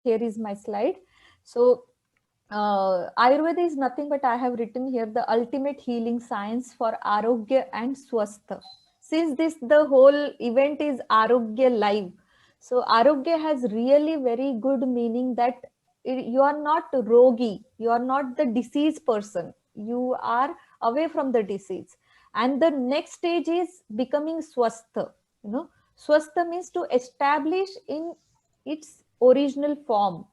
here is my slide. So Ayurveda is nothing but I have written here the ultimate healing science for Arogya and Swastha. Since this the whole event is Arogya live, so Arogya has really very good meaning that you are not rogi, you are not the disease person, you are away from the disease. And the next stage is becoming Swastha. You know, Swastha means to establish in its original form.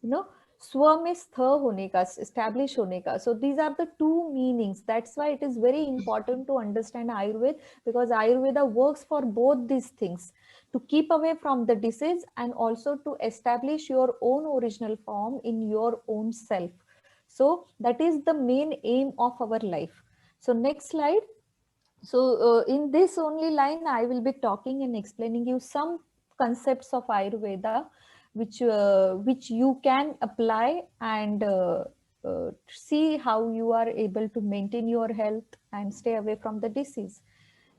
You know, swa में स्थ होने का, establish होने का. So these are the two meanings. That's why it is very important to understand Ayurveda, because Ayurveda works for both these things, to keep away from the disease and also to establish your own original form in your own self. So that is the main aim of our life. So next slide. So in this only line, I will be talking and explaining you some concepts of Ayurveda, which you can apply and see how you are able to maintain your health and stay away from the disease.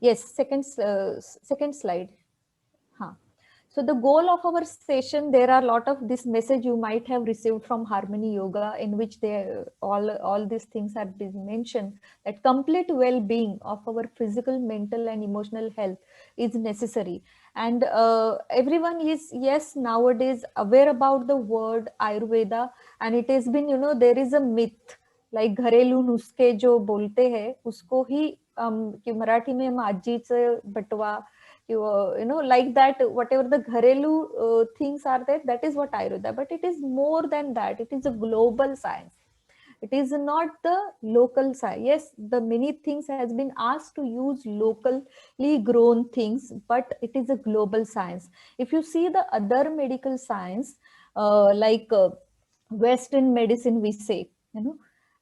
Yes, second slide. Huh. So the goal of our session, there are a lot of this message you might have received from Harmony Yoga, in which they all these things are being mentioned, that complete well-being of our physical, mental, and emotional health is necessary. And everyone is, yes, nowadays aware about the word Ayurveda, and it has been, there is a myth like घरेलू नुस्खे जो बोलते हैं उसको ही कि मराठी में हम आजीचं बटवा, like that, whatever the gharelu things are there, that is what Ayurveda. But it is more than that. It is a global science. It is not the local science. Yes, the many things has been asked to use locally grown things, but it is a global science. If you see the other medical science, like Western medicine, we say,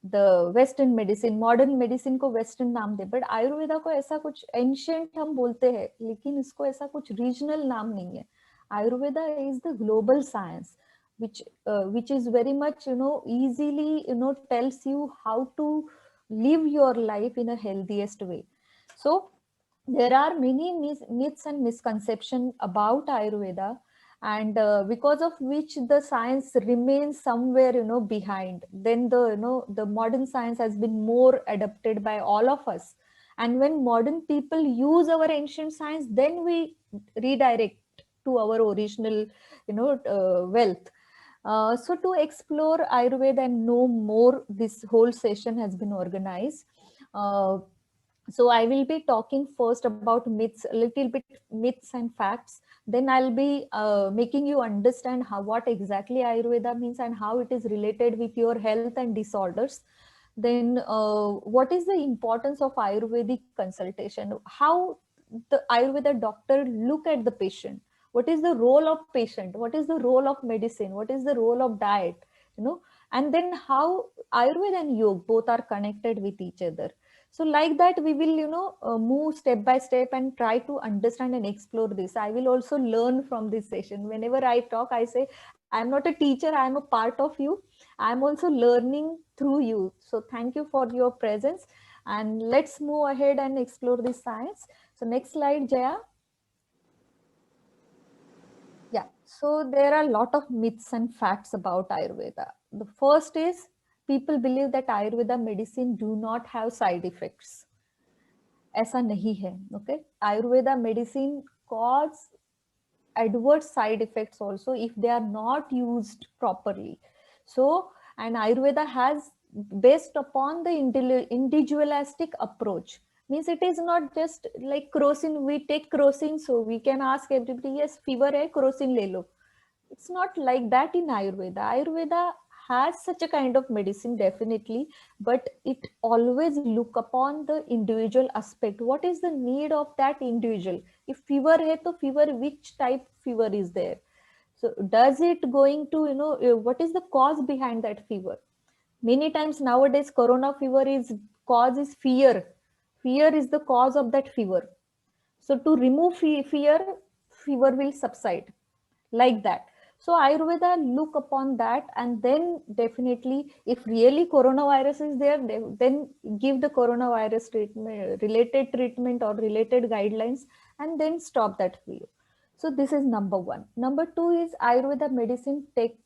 the Western medicine, modern medicine को Western नाम दे, but Ayurveda को ऐसा कुछ ancient हम बोलते हैं, लेकिन इसको ऐसा कुछ regional नाम नहीं है. Ayurveda is the global science, which is very much, easily, tells you how to live your life in a healthiest way. So there are many myths and misconceptions about Ayurveda, and because of which the science remains somewhere, behind. Then the modern science has been more adapted by all of us, and when modern people use our ancient science, then we redirect to our original, wealth. So to explore Ayurveda and know more, this whole session has been organized. Uh, so I will be talking first about myths, a little bit myths and facts. Then I'll be making you understand what exactly Ayurveda means and how it is related with your health and disorders. Then what is the importance of Ayurvedic consultation? How the Ayurveda doctor look at the patient? What is the role of patient? What is the role of medicine? What is the role of diet? And then how Ayurveda and yoga both are connected with each other. So like that, we will, move step by step and try to understand and explore this. I will also learn from this session. Whenever I talk, I say, I'm not a teacher, I'm a part of you. I'm also learning through you. So thank you for your presence. And let's move ahead and explore this science. So next slide, Jaya. Yeah, so there are a lot of myths and facts about Ayurveda. The first is people believe that Ayurveda medicine do not have side effects. ऐसा नहीं है. Okay, Ayurveda medicine cause adverse side effects also if they are not used properly. So, and Ayurveda has, based upon the individualistic approach, means it is not just like crocin, we take crocin, so we can ask everybody, yes, fever hai, crocin le lo. It's not like that in Ayurveda. Ayurveda has such a kind of medicine, definitely, but it always look upon the individual aspect. What is the need of that individual? If fever hai to fever, which type fever is there? So does it going to, what is the cause behind that fever? Many times nowadays, corona fever is cause is fear. Fear is the cause of that fever. So to remove fear, fever will subside, like that. So Ayurveda look upon that, and then definitely, if really coronavirus is there, then give the coronavirus treatment, related treatment or related guidelines, and then stop that fear. So this is number one. Number two is Ayurveda medicine take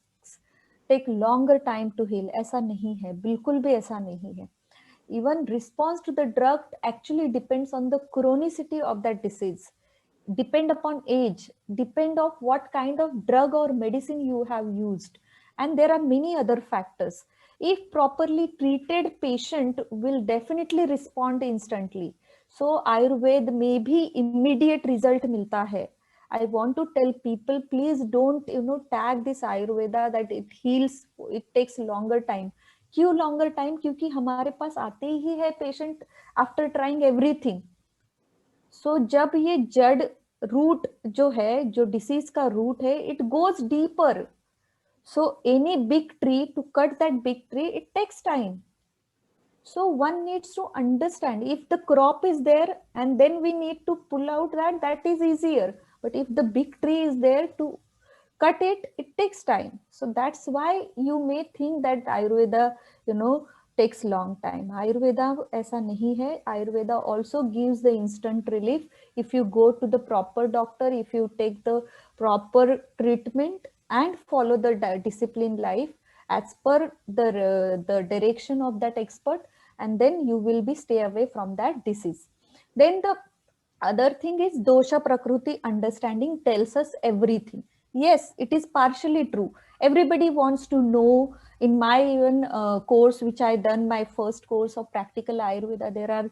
longer time to heal. ऐसा नहीं है, बिल्कुल भी ऐसा नहीं है. Even response to the drug actually depends on the chronicity of that disease, depend upon age, depend of what kind of drug or medicine you have used, and there are many other factors. If properly treated, patient will definitely respond instantly. So Ayurveda में भी immediate result मिलता है. I want to tell people, please don't tag this Ayurveda that it heals, it takes longer time. क्यों longer time? क्योंकि हमारे पास आते ही है patient after trying everything. So जब ये जड़ रूट जो है, जो डिसीज का रूट है, it goes deeper. So any big tree, to cut that big tree, it takes time. So one needs to understand, if the crop is there and then we need to pull out that is easier. But if the big tree is there, to cut it, it takes time. So that's why you may think that Ayurveda takes long time. Ayurveda aisa nahi hai. Ayurveda also gives the instant relief if you go to the proper doctor, if you take the proper treatment and follow the disciplined life as per the direction of that expert, and then you will be stay away from that disease. Then the other thing is dosha prakriti understanding tells us everything. Yes, it is partially true. Everybody wants to know. In my even course which I done, my first course of practical Ayurveda, there are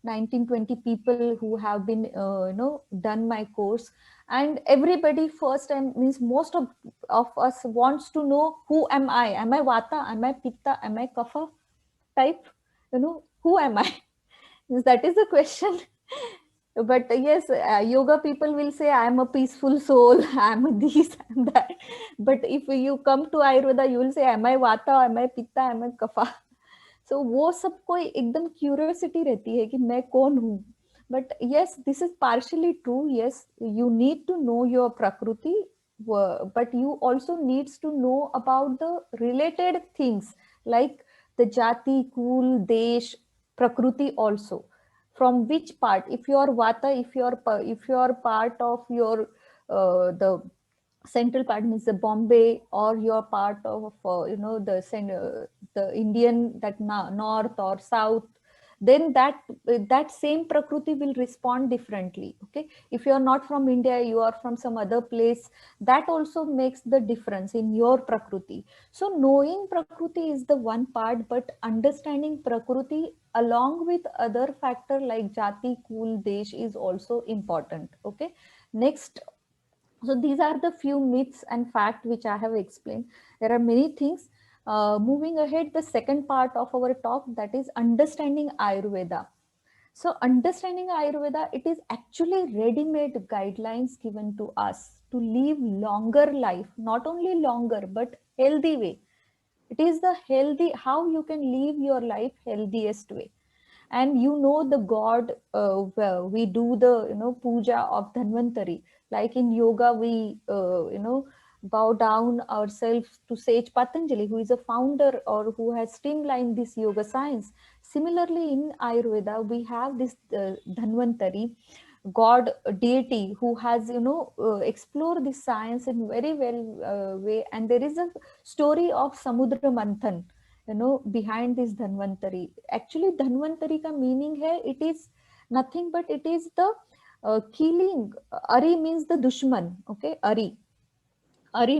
19-20 people who have been done my course, and everybody first time means most of us wants to know, who am I? Am I vata? Am I pitta? Am I kapha type? Who am I? That is the question. But yes, yoga people will say I am a peaceful soul, I am a this and that. But if you come to Ayurveda, you will say am I vata, am I pitta, am I kapha? So वो सबको एकदम curiosity रहती है कि मैं कौन हूँ. But yes, this is partially true. Yes, you need to know your prakriti, but you also needs to know about the related things like the jati, kul, desh, prakriti also. From which part? If you are vata, if you are part of your the central part, means the Bombay, or you're part of the Indian, that north or south, then that same prakriti will respond differently. Okay, if you are not from India, you are from some other place, that also makes the difference in your prakriti. So knowing prakriti is the one part, but understanding prakriti along with other factor like jati, kul, desh is also important. Okay, next. So these are the few myths and facts which I have explained. There are many things. Moving ahead, the second part of our talk, that is understanding Ayurveda. So understanding Ayurveda, it is actually ready-made guidelines given to us to live longer life, not only longer, but healthy way. It is the healthy, how you can live your life healthiest way. And the god, well, we do the puja of Dhanvantari, like in yoga we bow down ourselves to sage Patanjali, who is a founder or who has streamlined this yoga science. Similarly, in Ayurveda we have this Dhanvantari god, deity, who has explored this science in very well way. And there is a story of Samudra Manthan behind this Dhanvantari. Actually Dhanvantari ka meaning hai, it is nothing but it is the killing. Ari means the dushman. Okay, Ari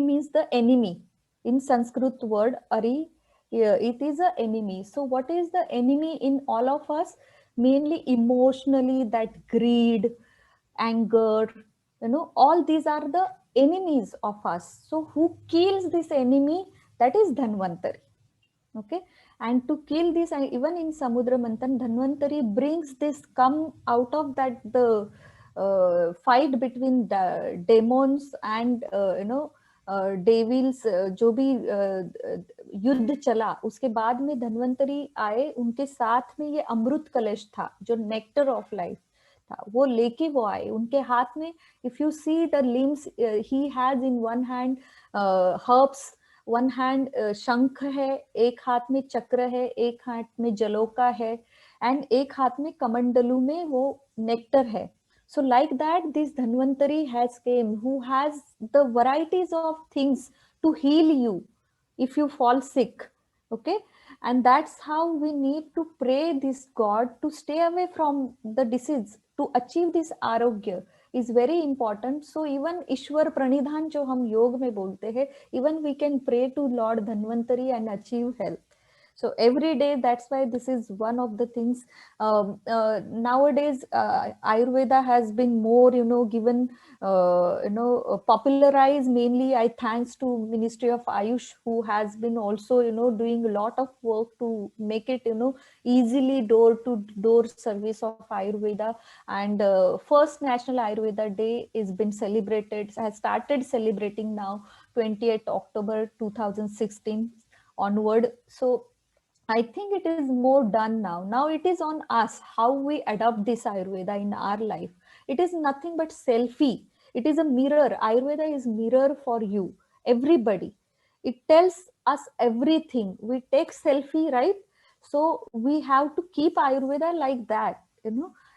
means the enemy. In Sanskrit word Ari, it is a enemy. So what is the enemy in all of us? Mainly emotionally, that greed, anger, all these are the enemies of us. So who kills this enemy? That is Dhanvantari. Okay, and to kill this, and even in Samudra Manthan, Dhanvantari brings this, come out of that the fight between the demons and devils, जो भी युद्ध चला, उसके बाद में धन्वंतरी आए, उनके साथ में ये अमृत कलश था जो नेक्टर ऑफ लाइफ था, वो लेके वो आए उनके हाथ में. If you see the limbs, he has in one hand herbs, one hand शंख है, एक हाथ में चक्र है, एक हाथ में जलोका है, एंड एक हाथ में कमंडलू में वो नेक्टर है. So like that, this Dhanvantari has came, who has the varieties of things to heal you if you fall sick. Okay, and that's how we need to pray this God to stay away from the disease, to achieve this arogya is very important. So even Ishwar Pranidhan जो हम योग में बोलते हैं, even we can pray to Lord Dhanvantari and achieve health. So every day, that's why this is one of the things. Nowadays Ayurveda has been more, given, popularized, mainly I thanks to Ministry of Ayush, who has been also, doing a lot of work to make it, easily door to door service of Ayurveda. And first National Ayurveda Day is been celebrated, has started celebrating now, 28th October 2016 onward. So I think it is more done now. Now it is on us how we adopt this Ayurveda in our life. It is nothing but selfie. It is a mirror. Ayurveda is mirror for you, everybody. It tells us everything. We take selfie, right? So we have to keep Ayurveda like that.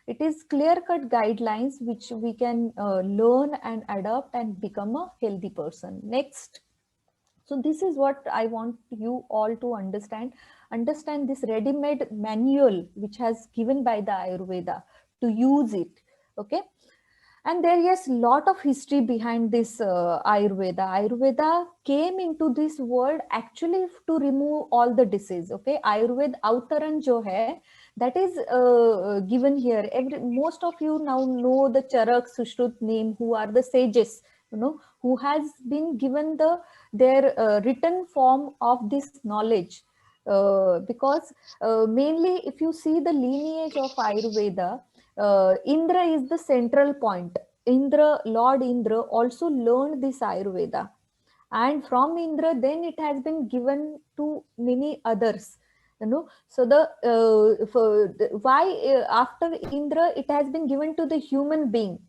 It is clear-cut guidelines which we can learn and adopt and become a healthy person. Next. So this is what I want you all to understand this ready-made manual which has given by the Ayurveda, to use it. Okay, and there is lot of history behind this Ayurveda came into this world actually to remove all the disease. Okay, Ayurveda Avtaran jo hai, that is given here. Most of you now know the Charak, Sushrut, Neem, who are the sages, who has been given their written form of this knowledge. Because mainly if you see the lineage of Ayurveda, Indra is the central point. Lord Indra also learned this Ayurveda, and from Indra then it has been given to many others. So why after Indra it has been given to the human being.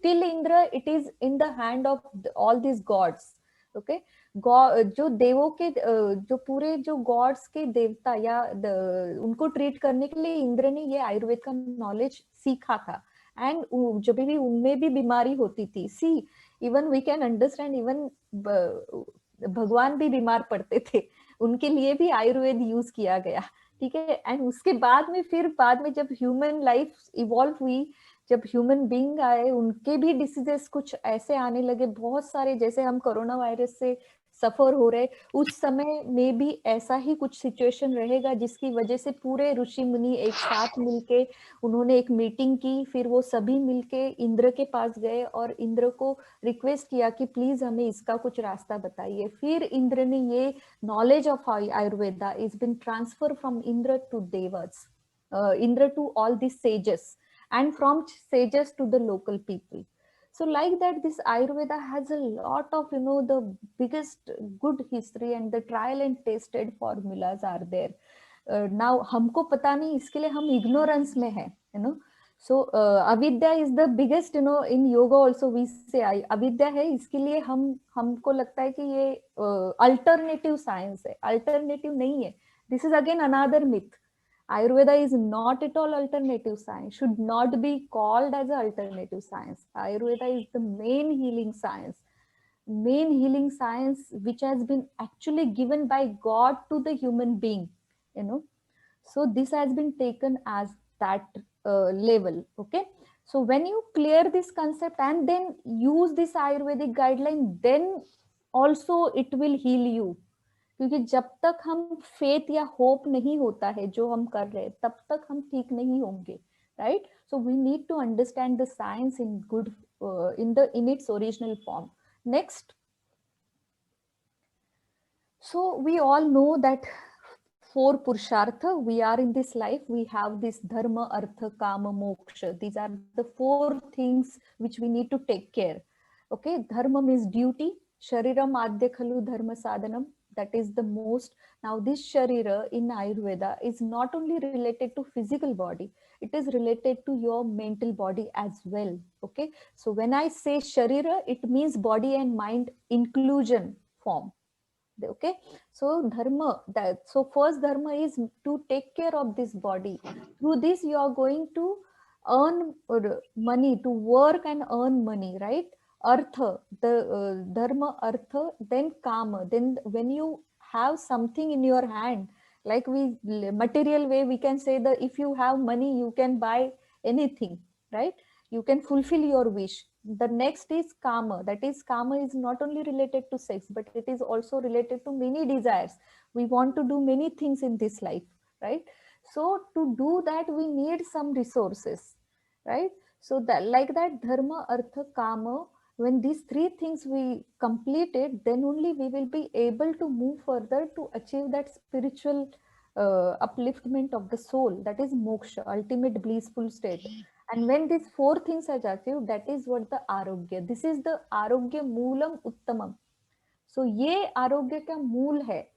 Till Indra it is in the hand of all these gods. Okay, जो देवों के जो पूरे जो God's के देवता या उनको ट्रीट करने के लिए इंद्र ने ये आयुर्वेद का नॉलेज सीखा था. एंड जब भी उनमें भी बीमारी होती थी, see even we can understand, even भगवान भी बीमार पड़ते थे, उनके लिए भी आयुर्वेद यूज किया गया. ठीक है, एंड उसके बाद में फिर बाद में जब ह्यूमन लाइफ इवॉल्व हुई, जब ह्यूमन बींग आए, उनके भी डिसीजेस कुछ ऐसे आने लगे बहुत सारे, जैसे हम कोरोना वायरस से सफर हो रहे, उस समय में भी ऐसा ही कुछ सिचुएशन रहेगा जिसकी वजह से पूरे ऋषि मुनि एक साथ मिलके उन्होंने एक मीटिंग की. फिर वो सभी मिलके इंद्र के पास गए और इंद्र को रिक्वेस्ट किया कि प्लीज हमें इसका कुछ रास्ता बताइए. फिर इंद्र ने ये knowledge of Ayurveda is been transferred from Indra to Devas, Indra to all these sages, and from sages to the local people. So like that, this Ayurveda has a lot of, the biggest good history, and the trial and tested formulas are there. Now हमको पता नहीं, इसके लिए हम ignorance में है, So avidya is the biggest, in yoga also we say avidya है, इसके लिए हमको लगता है कि ये alternative science है. Alternative नहीं है. This is again another myth. Ayurveda is not at all alternative science, should not be called as an alternative science. Ayurveda is the main healing science which has been actually given by God to the human being, So this has been taken as that level. Okay, so when you clear this concept and then use this Ayurvedic guideline, then also it will heal you. क्योंकि जब तक हम faith या hope नहीं होता है जो हम कर रहे हैं, तब तक हम ठीक नहीं होंगे, right? So we need to understand the science in good, in its original form. Next. So we all know that for purushartha we are in this life, we have this dharma, artha, kama, moksha. These are the four things which we need to take care. Okay, dharma means duty. Shariram adya khalu dharma sadhanam, that is the most. Now this sharira in Ayurveda is not only related to physical body, it is related to your mental body as well. Okay, so when I say sharira, it means body and mind inclusion form. Okay, so dharma, so first dharma is to take care of this body. Through this you are going to earn money, to work and earn money, right? Artha, the dharma, artha, then kama. Then when you have something in your hand, like we material way, we can say that if you have money, you can buy anything, right? You can fulfill your wish. The next is kama. That is, kama is not only related to sex, but it is also related to many desires. We want to do many things in this life, right? So to do that, we need some resources, right? So that, like that, dharma, artha, kama, when these three things we complete it, then only we will be able to move further to achieve that spiritual upliftment of the soul, that is moksha, ultimate blissful state. And when these four things are achieved, that is what the arogya, this is the arogya moolam uttamam. So ये आरोग्य का मूल है,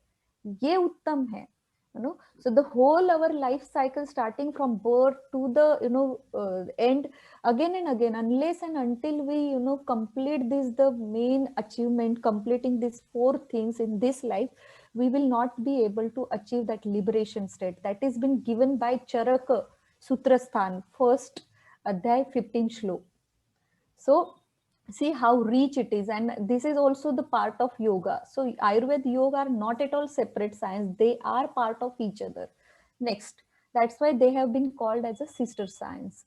ये उत्तम है, you know. So the whole our life cycle, starting from birth to the end, again and again, unless and until we complete this, the main achievement, completing these four things in this life, we will not be able to achieve that liberation state that is been given by Charaka Sutrasthan, first adhyay 15 shlok. So see how rich it is, and this is also the part of yoga. So Ayurveda, yoga are not at all separate science, they are part of each other. Next, that's why they have been called as a sister science.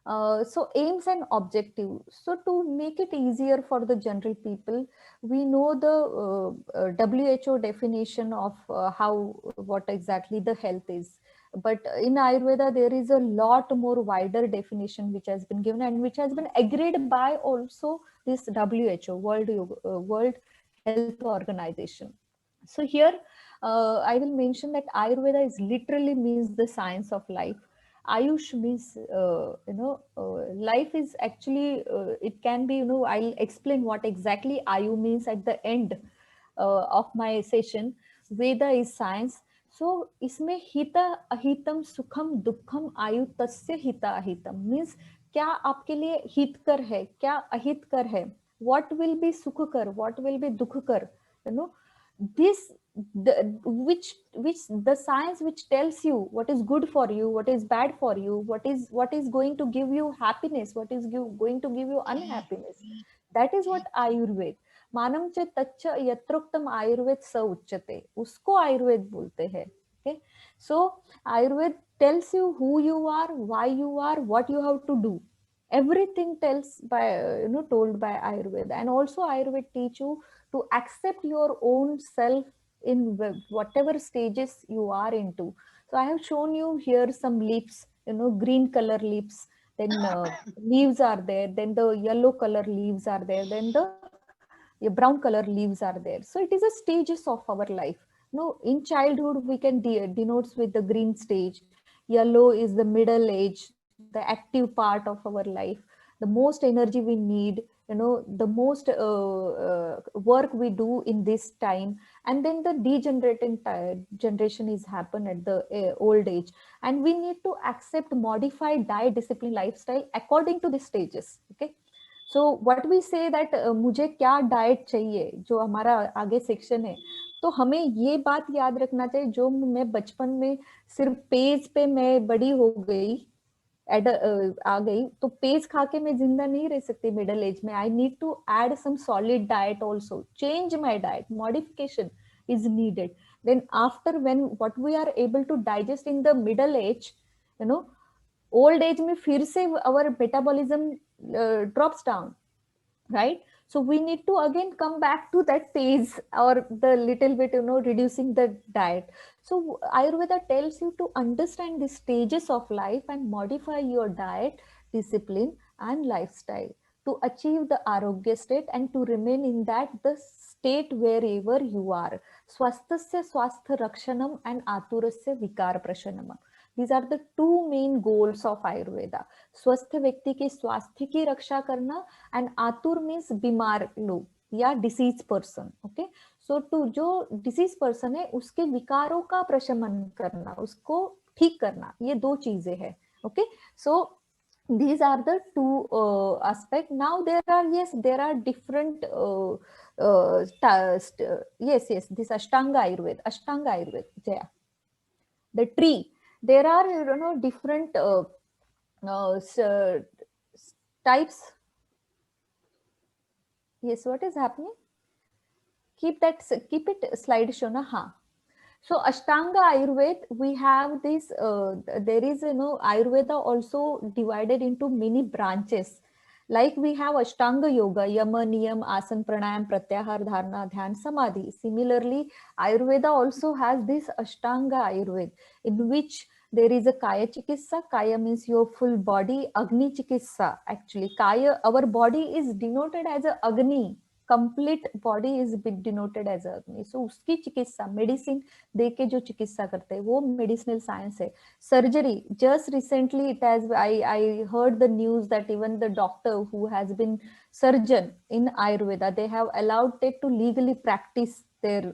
So aims and objective, so to make it easier for the general people, we know the WHO definition of how, what exactly the health is, but in Ayurveda there is a lot more wider definition which has been given and which has been agreed by also this WHO, World Health Organization. So here I will mention that Ayurveda is literally means the science of life. Ayush means life is actually it can be, I'll explain what exactly Ayu means at the end of my session. Veda is science. So इसमें हिता अहितम सुखम दुखम आयु तस्य हिता अहितम means क्या आपके लिए हितकर है, क्या अहितकर है, what will be सुखकर, what will be दुखकर, you know, this the which the science which tells you what is good for you, what is bad for you, what is going to give you happiness, what is going to give you unhappiness, that is what Ayurved. मानम च तच्च यत्रोक्तम आयुर्वेद स उच्यते, उसको आयुर्वेद बोलते हैं. Okay, so Ayurved tells you who you are, why you are, what you have to do. Everything tells by told by Ayurved. And also Ayurved teach you to accept your own self in whatever stages you are into. So I have shown you here some leaves, green color leaves, then leaves are there, then the yellow color leaves are there, then the brown color leaves are there. So it is a stages of our life. In childhood we can denotes with the green stage, yellow is the middle age, the active part of our life, the most energy we need, the most work we do in this time. And then the degenerating generation is happen at the old age, and we need to accept modified diet, discipline, lifestyle according to the stages. Okay, so what we say that मुझे क्या diet चाहिए, जो हमारा आगे section है, तो हमें ये बात याद रखना चाहिए, जो मैं बचपन में सिर्फ पेज पे मैं बड़ी हो गई, आ गई, तो पेज खा के मैं जिंदा नहीं रह सकती मिडिल एज में. I need to add some solid diet also, change my diet, modification is needed. Then after when what we are able to digest in the middle age, old age में फिर से our metabolism drops down, right? So we need to again come back to that phase, or the little bit reducing the diet. So Ayurveda tells you to understand the stages of life and modify your diet, discipline and lifestyle to achieve the arogya state and to remain in that the state wherever you are. Swasthasya swastha rakshanam and aturasya vikar prashanam. These are the two main goals of Ayurveda. स्वस्थ व्यक्ति के स्वास्थ्य की रक्षा करना, and आतुर means बीमार लोग या disease person. Okay, so to जो डिसीज पर्सन है उसके विकारों का प्रशमन करना, उसको ठीक करना, ये दो चीजें हैं. Okay, so these are the two aspect. Now there are different yes, this ashtanga ayurveda, Jaya, the tree, there are different types. Yes, what is happening? Keep it slideshow na. Ha. So Ashtanga Ayurveda, we have this, there is, Ayurveda also divided into many branches. Like we have Ashtanga Yoga, Yama, Niyam, Asan, Pranayam, Pratyahar, Dharana, Dhyan, Samadhi. Similarly, Ayurveda also has this Ashtanga Ayurveda, in which there is a Kaya Chikitsa. Kaya means your full body. Agni Chikitsa, actually. Kaya, our body is denoted as a Agni. Complete body is denoted as a Agni. So uski chikitsa, medicine दे के जो चिकित्सा करते हैं वो medicinal science है. Surgery, just recently it has, I heard the news that even the doctor who has been surgeon in Ayurveda, they have allowed it to legally practice their,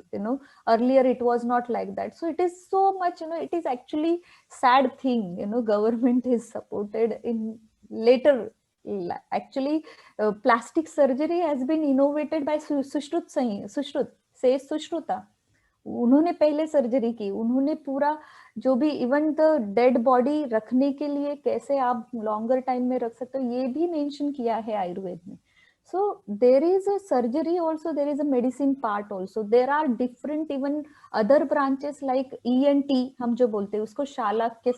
earlier it was not like that. So it is so much, it is actually sad thing, government is supported in later. Actually, plastic surgery has been innovated by Sushrut Sahi, Sushrut says Sushruta. उन्होंने पहले surgery की, उन्होंने पूरा जो भी even the dead body रखने के लिए कैसे आप लॉन्गर टाइम में रख सकते हो ये भी मेंशन किया है आयुर्वेद में. So there is a surgery also, there is a medicine part also, there are different even other branches like ENT हम जो बोलते हैं उसको शालाक्य,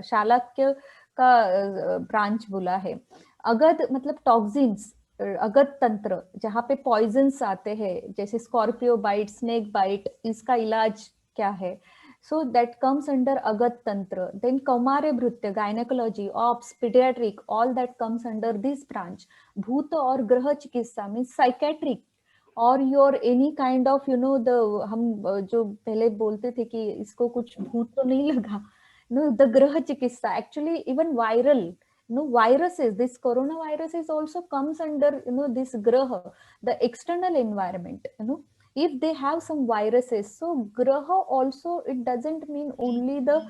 शालाक्य का ब्रांच बोला है. अगध मतलब टॉक्सिन्स, अगध तंत्र जहाँ पे पॉइजन्स आते हैं जैसे स्कॉर्पियो बाइट, स्नेक बाइट, इसका इलाज क्या है. सो दैट कम्स अंडर अगध तंत्र. देन कौमार्य भृत्य, gynaecology, obs, paediatric, all that comes under this branch. भूत और ग्रह चिकित्सा मीन्स साइकेट्रिक और your any kind of the, हम जो पहले बोलते थे कि इसको कुछ भूत तो नहीं लगा, द ग्रह चिकित्सा, actually even viral, viruses, this coronavirus is also comes under this graha, the external environment, if they have some viruses. So graha also, it doesn't mean only the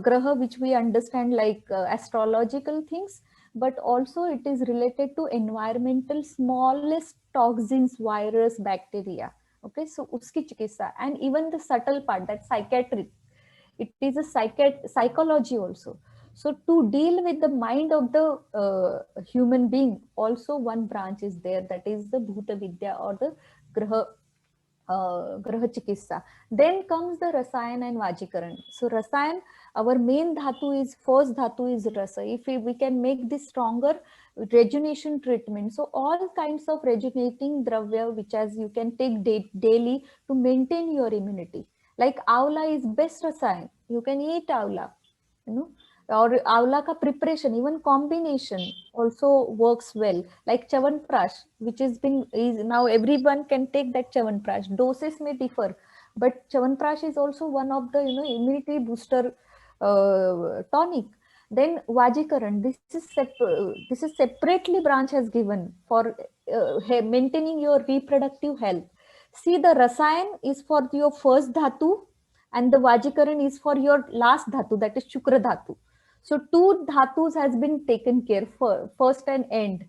graha which we understand like astrological things, but also it is related to environmental smallest toxins, virus, bacteria. Okay, so uski chikitsa. And even the subtle part, that psychiatric, it is a psychology also. So to deal with the mind of the human being, also one branch is there, that is the Bhuta Vidya or the Graha, Graha Chikitsa. Then comes the Rasayan and Vajikaran. So Rasayan, our main dhatu is, first dhatu is Rasa. If we can make this stronger, rejuvenation treatment. So all kinds of rejuvenating dravya, which as you can take daily to maintain your immunity. Like Avla is best Rasayan. You can eat Avla, or Avla ka preparation, even combination also works well. Like Chavanprash, which is now everyone can take that Chavanprash. Doses may differ, but Chavanprash is also one of the immunity booster tonic. Then Vajikaran, this is separately branch has given for maintaining your reproductive health. See, the Rasayan is for your first dhatu and the Vajikaran is for your last dhatu, that is Shukra dhatu. So two dhatus has been taken care for first and end.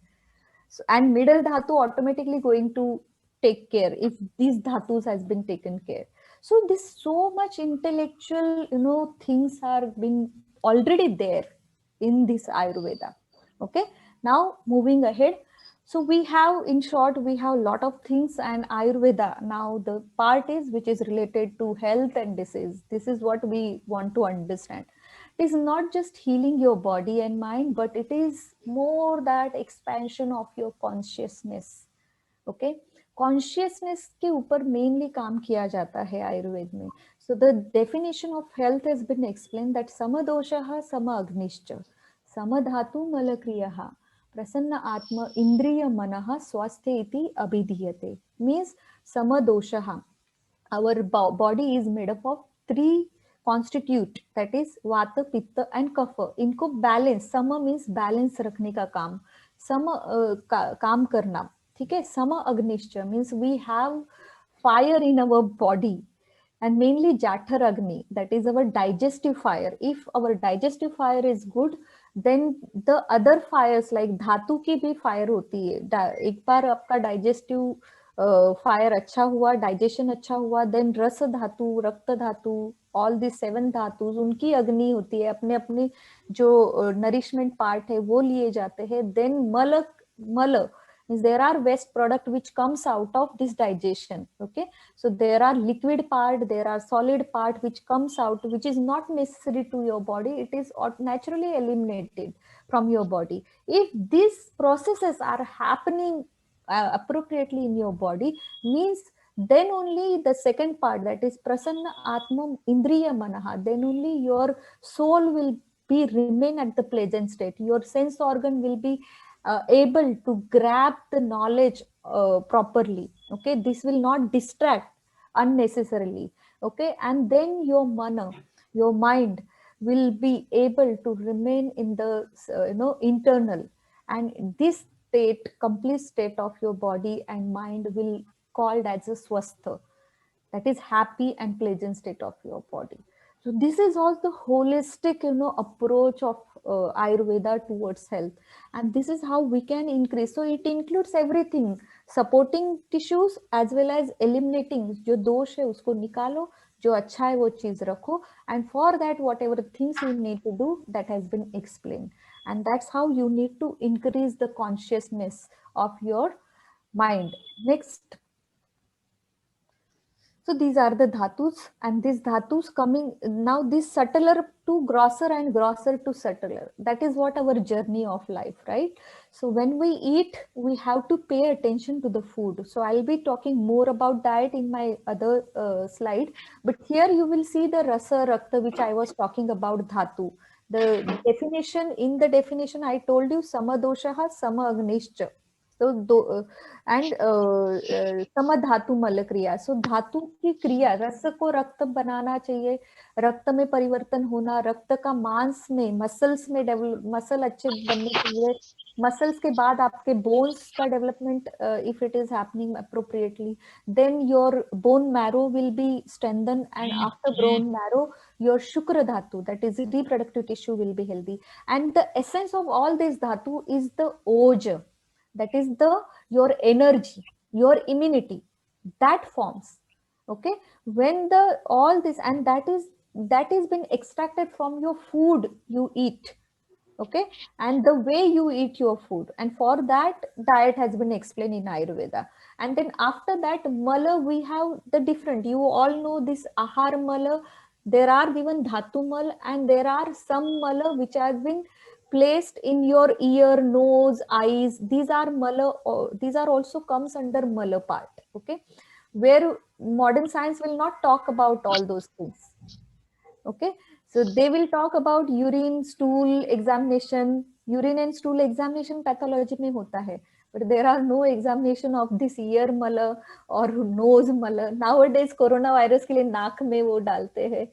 So, and middle dhatu automatically going to take care if these dhatus has been taken care. So this so much intellectual, things are been already there in this Ayurveda. Okay. Now moving ahead. So we have, in short, we have a lot of things and Ayurveda. Now the part is which is related to health and disease. This is what we want to understand. It is not just healing your body and mind, but it is more that expansion of your consciousness. Okay, consciousness के ऊपर mainly काम किया जाता है आयुर्वेद में. So the definition of health has been explained that samadoshaha sama agnischa, samadhatu malakriyaha, prasanna atma indriya manaha swasthe iti abhidhiyate. Means samadoshaha, our body is made up of three constitute, that is vata, pitta and kapha. इनको balance, sama means balance रखने का काम, sama काम करना, ठीक है. sama agnischa means we have fire in our body, and mainly jathar agni, that is our digestive fire. If our digestive fire is good, then the other fires like धातु की भी fire होती है. एक बार आपका digestive फायर अच्छा हुआ, digestion अच्छा हुआ, देन रस धातु, रक्त धातु, ऑल दी 7 धातु, उनकी अग्नि होती है, अपने अपने जो नरिशमेंट पार्ट है वो लिए जाते हैं. देन मल, मल means there are waste product which comes out of this digestion. Okay, so there are liquid part, there are solid part which comes out, which is not necessary to your body, it is naturally eliminated from your body. If these processes are happening appropriately in your body, means then only the second part, that is prasanna atma indriya manaha, then only your soul will be remain at the pleasant state, your sense organ will be able to grab the knowledge properly. Okay, this will not distract unnecessarily. Okay, and then your mana, your mind will be able to remain in the internal, and this state, complete state of your body and mind will called as a swastha, that is happy and pleasant state of your body. So this is all the holistic approach of ayurveda towards health, and this is how we can increase. So it includes everything, supporting tissues as well as eliminating जो दोष है उसको निकालो, जो अच्छा है वो चीज रखो, and for that whatever things you need to do, that has been explained, and that's how you need to increase the consciousness of your mind. Next. So these are the dhatus, and these dhatus coming now, this subtler to grosser and grosser to subtler. That is what our journey of life, right? So when we eat, we have to pay attention to the food. So I'll be talking more about that in my other slide. But here you will see the rasa rakta, which I was talking about dhatu. The definition, in the definition I told you, sama doshaha, sama agnischa. So and सम धातु मल क्रिया. सो धातु की क्रिया, रस को रक्त बनाना चाहिए, रक्त में परिवर्तन होना, रक्त का मांस में, मसल्स में डेवलप, मसल अच्छे बनने चाहिए, मसल्स के बाद आपके बोन्स का development if it is happening appropriately, then your bone marrow will be strengthen, and after bone marrow your shukra dhatu, that is reproductive tissue, will be healthy. And the essence of all this dhatu is the oja, that is the your energy, your immunity, that forms. Okay, when the all this, and that is been extracted from your food you eat. Okay, and the way you eat your food, and for that diet has been explained in ayurveda. And then after that mala, we have the different, you all know this ahar mala, there are given dhatu mal, and there are some mala which has been placed in your ear, nose, eyes. These are mala, these are also comes under mala part. Okay, where modern science will not talk about all those things. Okay, so they will talk about urine stool examination. Urine and stool examination pathology में होता है, but there are no examination of this ear mala or nose mala. Nowadays corona virus के लिए नाक में वो डालते हैं,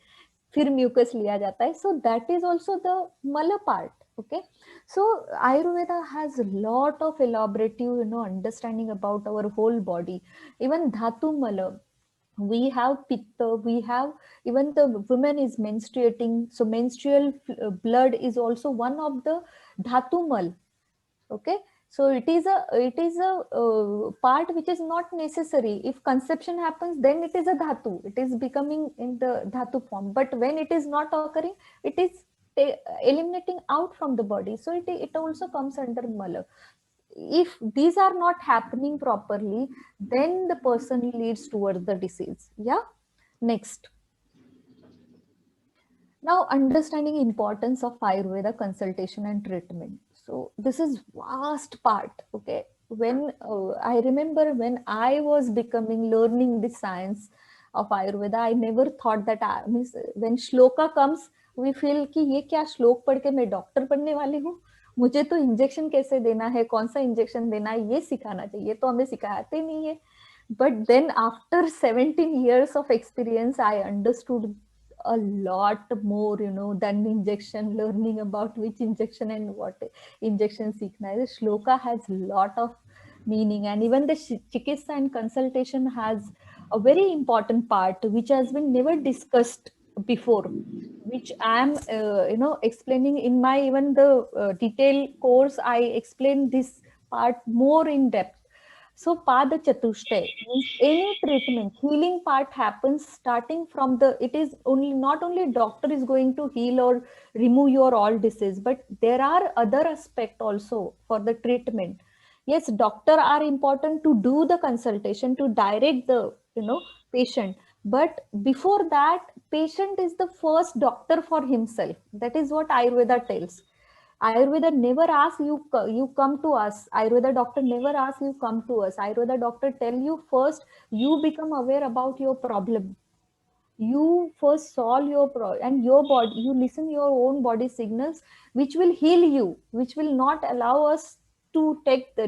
फिर म्यूकस लिया जाता है. So that is also the mala part. Okay, so ayurveda has a lot of elaborative understanding about our whole body. Even dhatu mala, we have pitta, we have, even the woman is menstruating, so menstrual blood is also one of the dhatu mal. Okay, so it is a part which is not necessary. If conception happens, then it is a dhatu, it is becoming in the dhatu form, but when it is not occurring, it is eliminating out from the body, so it also comes under mala. If these are not happening properly, then the person leads towards the disease. Yeah. Next. Now, understanding importance of Ayurveda consultation and treatment. So this is vast part. Okay, when I remember when I was becoming learning the science of Ayurveda, I never thought that means when shloka comes, we feel कि ये क्या श्लोक पढ़ के मैं doctor बनने वाली हूँ, मुझे तो इंजेक्शन कैसे देना है, कौन सा इंजेक्शन देना है, ये सिखाना चाहिए, तो हमें सिखाते नहीं है. But then after 17 years of experience, I understood a lot more, than injection, learning about which injection and what injection seekna hai. The shloka has a lot of meaning, and even the chikitsa and consultation has a very important part which has been never discussed before, which I am explaining in my even the detailed course. I explain this part more in depth. So Pada Chatushtai means any treatment, healing part happens starting from the, it is only, not only doctor is going to heal or remove your all disease, but there are other aspect also for the treatment. Yes, doctor are important to do the consultation, to direct the, patient. But before that, patient is the first doctor for himself. That is what Ayurveda tells. Ayurveda never asks you, you come to us. Ayurveda doctor never asks you come to us. Ayurveda doctor tell you first, you become aware about your problem. You first solve your and your body, you listen your own body signals, which will heal you, which will not allow us to take the,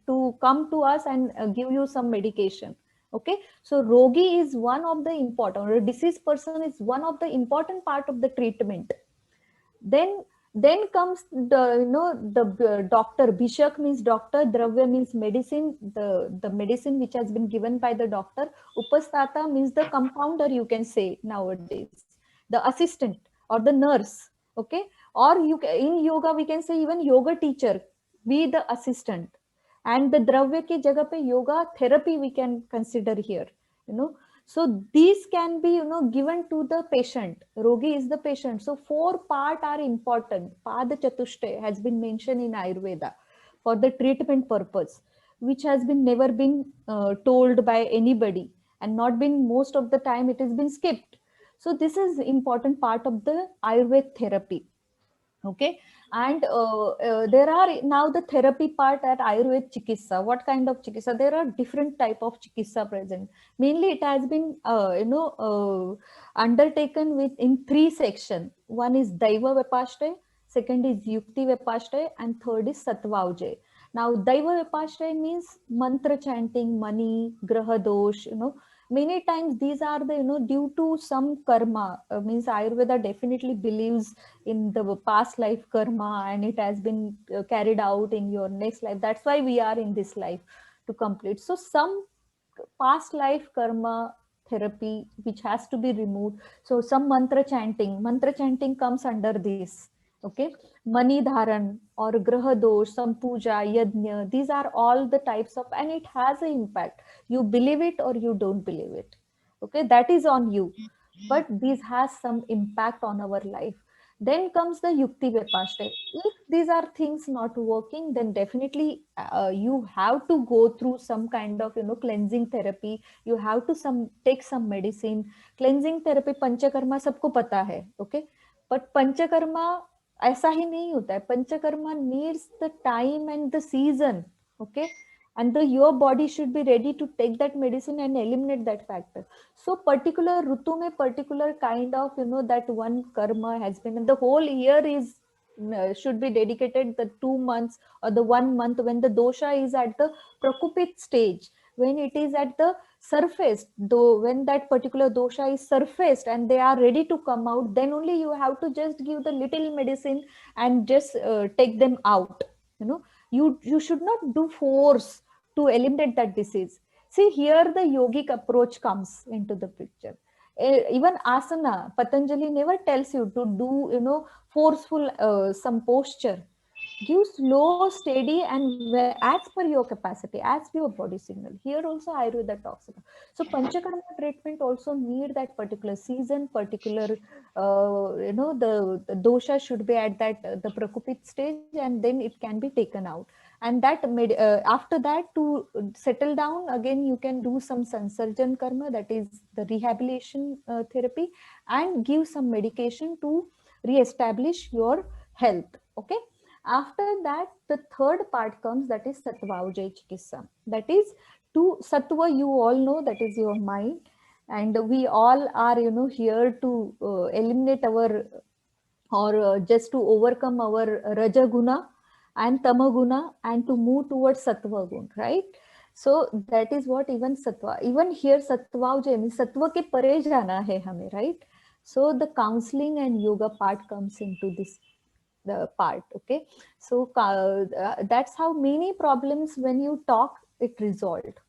to come to us and give you some medication. Okay, so rogi is one of the important, or a deceased person is one of the important part of the treatment. Then comes the, the doctor. Bhishak means doctor, dravya means medicine, the medicine which has been given by the doctor. Upastata means the compounder, you can say nowadays, the assistant or the nurse. Okay, or in yoga we can say even yoga teacher, be the assistant. And the dravya ki jagah pe yoga therapy we can consider here, you know. So these can be, given to the patient. Rogi is the patient. So four part are important. Pada Chatushtai has been mentioned in Ayurveda for the treatment purpose, which has been never been told by anybody, and not been, most of the time it has been skipped. So this is important part of the Ayurveda therapy. Okay, and there are now the therapy part at Ayurveda chikitsa. What kind of chikitsa? There are different type of chikitsa present. Mainly it has been undertaken with in three section. One is Daiva Vipashtay, second is Yukti Vipashtay, and third is Sattvaujay. Now Daiva Vipashtay means mantra chanting, money, graha dosh, many times these are the, due to some karma. Means Ayurveda definitely believes in the past life karma, and it has been carried out in your next life. That's why we are in this life to complete. So some past life karma therapy which has to be removed. So some mantra chanting comes under this. Okay, mani dharan or graha dosh, some puja, yajna, these are all the types of, and it has an impact. You believe it or you don't believe it. Okay, that is on you, but this has some impact on our life. Then comes the Yukti Vipashtay. If these are things not working, then definitely you have to go through some kind of, cleansing therapy. You have to take some medicine. Cleansing therapy, Panchakarma सबको पता है, okay? But Panchakarma ऐसा ही नहीं होता है. Panchakarma needs the time and the season, okay? And your body should be ready to take that medicine and eliminate that factor. So particular rutu mein particular kind of, that one karma has been, and the whole year is should be dedicated the 2 months or the 1 month when the dosha is at the prakupit stage, when it is at the surface, though when that particular dosha is surfaced and they are ready to come out, then only you have to just give the little medicine and just take them out. You should not do force to eliminate that disease. See, here the yogic approach comes into the picture. Even asana, Patanjali never tells you to do, forceful some posture. Give slow, steady, and as per your capacity, as per your body signal. Here also Ayurveda talks about. So Panchakarma treatment also need that particular season, particular, the dosha should be at that the prakupit stage, and then it can be taken out. And that after that, to settle down again, you can do some sansarjan karma, that is the rehabilitation therapy, and give some medication to re-establish your health. Okay, after that, the third part comes, that is Sattvaujay Chikitsa. That is, to Sattva, you all know, that is your mind. And we all are, here to eliminate our, or just to overcome our Rajaguna and Tamaguna, and to move towards Sattva Gun, right? So that is what even Sattva, even here Sattvaujay means Sattva ke pare jana hai hame, right? So the counseling and yoga part comes into this the part. Okay, so that's how many problems, when you talk, it resolved.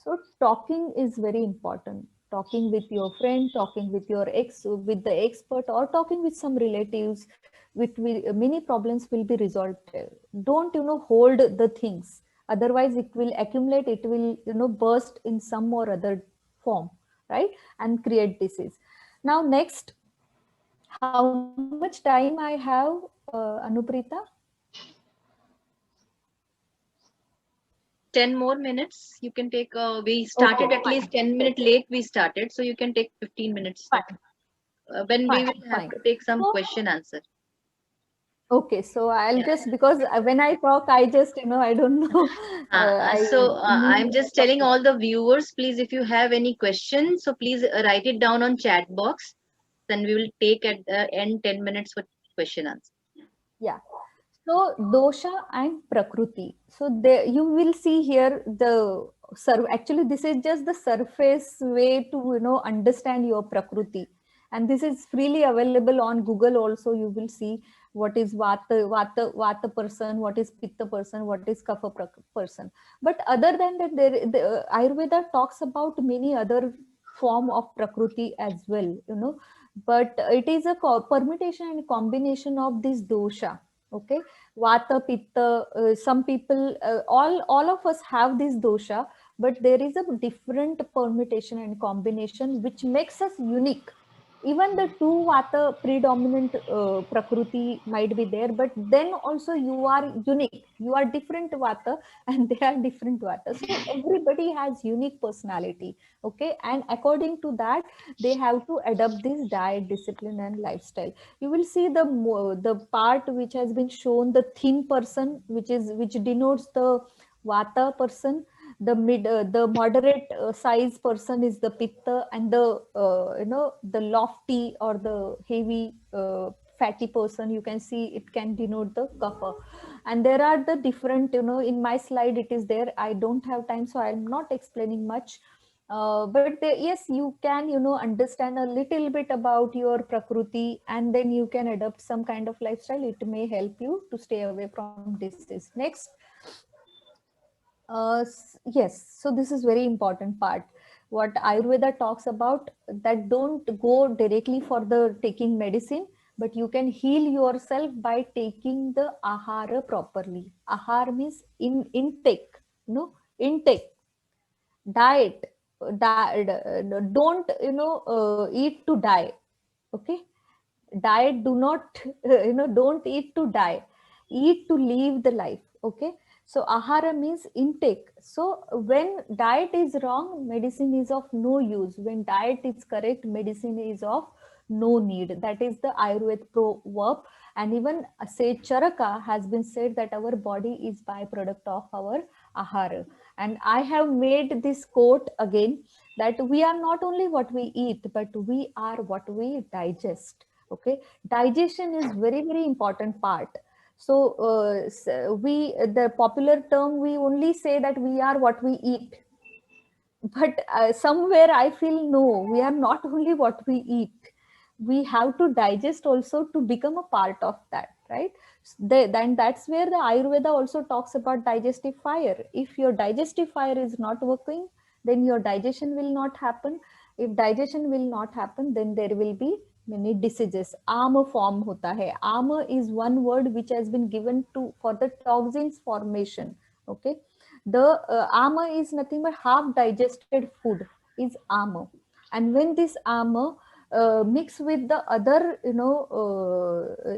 So talking is very important. Talking with your friend, talking with your with the expert, or talking with some relatives, with many problems will be resolved. Don't hold the things. Otherwise it will accumulate, it will burst in some or other form, right, and create disease. Now next, how much time I have, Anuprita? 10 more minutes. You can take, we Okay, started at fine. least 10 minutes late, we started. So you can take 15 minutes. Fine, When we fine, will have fine. to take some So, question answer. okay, so I'll Yeah. just, because when I talk, I just, I don't know, I need I'm just a telling couple. all the viewers, please, if you have any questions, so please write it down on chat box. Then we will take at the end 10 minutes for question answer. Yeah. So dosha and prakriti. So there you will see here the actually this is just the surface way to understand your prakriti, and this is freely available on Google also. You will see what is vata person, what is pitta person, what is kapha person. But other than that, the Ayurveda talks about many other form of prakriti as well. But it is a permutation and combination of this dosha. Okay, vata pitta, some people, all of us have this dosha, but there is a different permutation and combination which makes us unique. Even the two vata predominant prakriti might be there, but then also you are unique, you are different vata and they are different vata, so everybody has unique personality. Okay, and according to that they have to adopt this diet, discipline and lifestyle. You will see the part which has been shown, the thin person, which denotes the vata person. The moderate size person is the pitta, and the lofty or the heavy fatty person, you can see it can denote the kapha. And there are the different, in my slide it is there, I don't have time, so I'm not explaining much. But yes, you can understand a little bit about your prakriti, and then you can adopt some kind of lifestyle. It may help you to stay away from disease. Next. Yes, so this is very important part. What Ayurveda talks about, that don't go directly for the taking medicine, but you can heal yourself by taking the ahara properly. Ahar means intake, intake, diet, don't eat to die. Okay, diet, do not don't eat to die, eat to live the life. Okay, so ahara means intake. So when diet is wrong, medicine is of no use. When diet is correct, medicine is of no need. That is the Ayurveda proverb. And even say Charaka has been said that our body is byproduct of our ahara. And I have made this quote again, that we are not only what we eat, but we are what we digest. Okay, digestion is very very important part. So we, the popular term, we only say that we are what we eat, but somewhere I feel no, we are not only what we eat, we have to digest also to become a part of that, right? Then that's where the Ayurveda also talks about digestive fire. If your digestive fire is not working, then your digestion will not happen. If digestion will not happen, then there will be many diseases. Ama form hota hai. Ama is one word which has been given to for the toxins formation. Okay, the ama is nothing but half digested food is ama. And when this ama mix with the other,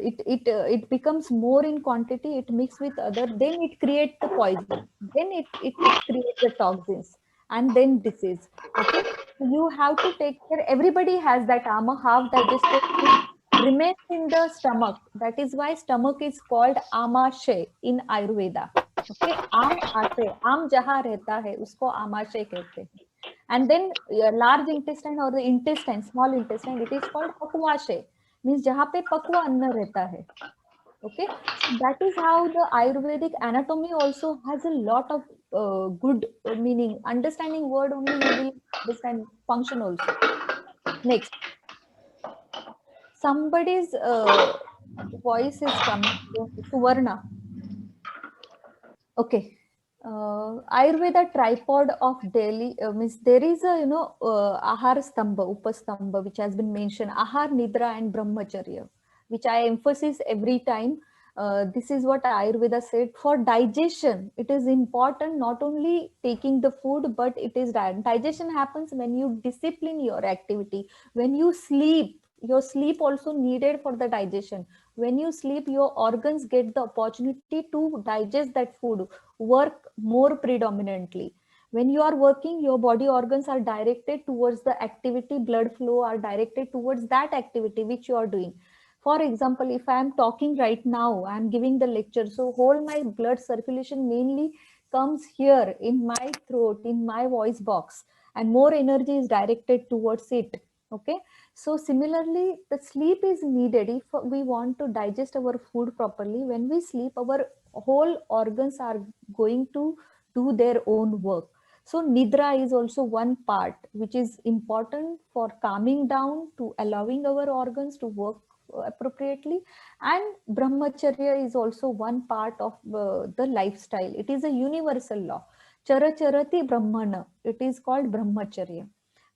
it becomes more in quantity, it mix with other, then it creates the poison, then it creates the toxins, and then disease. Okay, so you have to take care. Everybody has that ama, half digested food remains in the stomach. That is why stomach is called amashay in Ayurveda. Okay, आम आशय, आम जहां रहता है उसको आमाशय कहते हैं. And then large intestine or the intestine, small intestine, it is called pakvashay, means जहां पे पक्व अन्न रहता है. Okay, so that is how the Ayurvedic anatomy also has a lot of good meaning. Understanding word only you will understand function also. Next, somebody's voice is coming. Suvarna. Okay. Ayurveda tripod of Delhi means there is a ahar stamba, upastamba, which has been mentioned, ahar, nidra, and brahmacharya, which I emphasize every time. this is what Ayurveda said. For digestion, it is important not only taking the food, but it is digestion happens when you discipline your activity. When you sleep, your sleep also needed for the digestion. When you sleep, your organs get the opportunity to digest that food, work more predominantly. When you are working, your body organs are directed towards the activity, blood flow are directed towards that activity which you are doing. For example, if I am talking right now, I am giving the lecture, so whole my blood circulation mainly comes here in my throat, in my voice box, and more energy is directed towards it. Okay, so similarly, the sleep is needed if we want to digest our food properly. When we sleep, our whole organs are going to do their own work. So nidra is also one part which is important for calming down, to allowing our organs to work appropriately. And brahmacharya is also one part of the lifestyle. It is a universal law. Chara charati brahmana, it is called brahmacharya.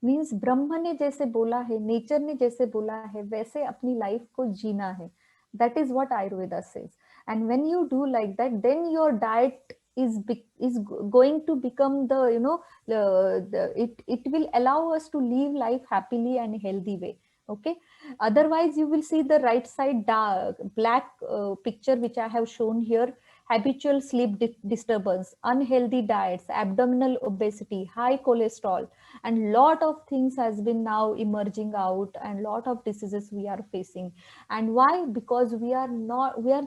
Means ब्रह्म ने जैसे बोला है, nature ने जैसे बोला है, वैसे अपनी लाइफ को जीना है. That is what Ayurveda says. And when you do like that, then your diet is going to become the, you know, it will allow us to live life happily and healthy way. Okay, otherwise you will see the right side dark black picture which I have shown here. Habitual sleep disturbance, unhealthy diets, abdominal obesity, high cholesterol, and lot of things has been now emerging out, and lot of diseases we are facing. And why? Because we are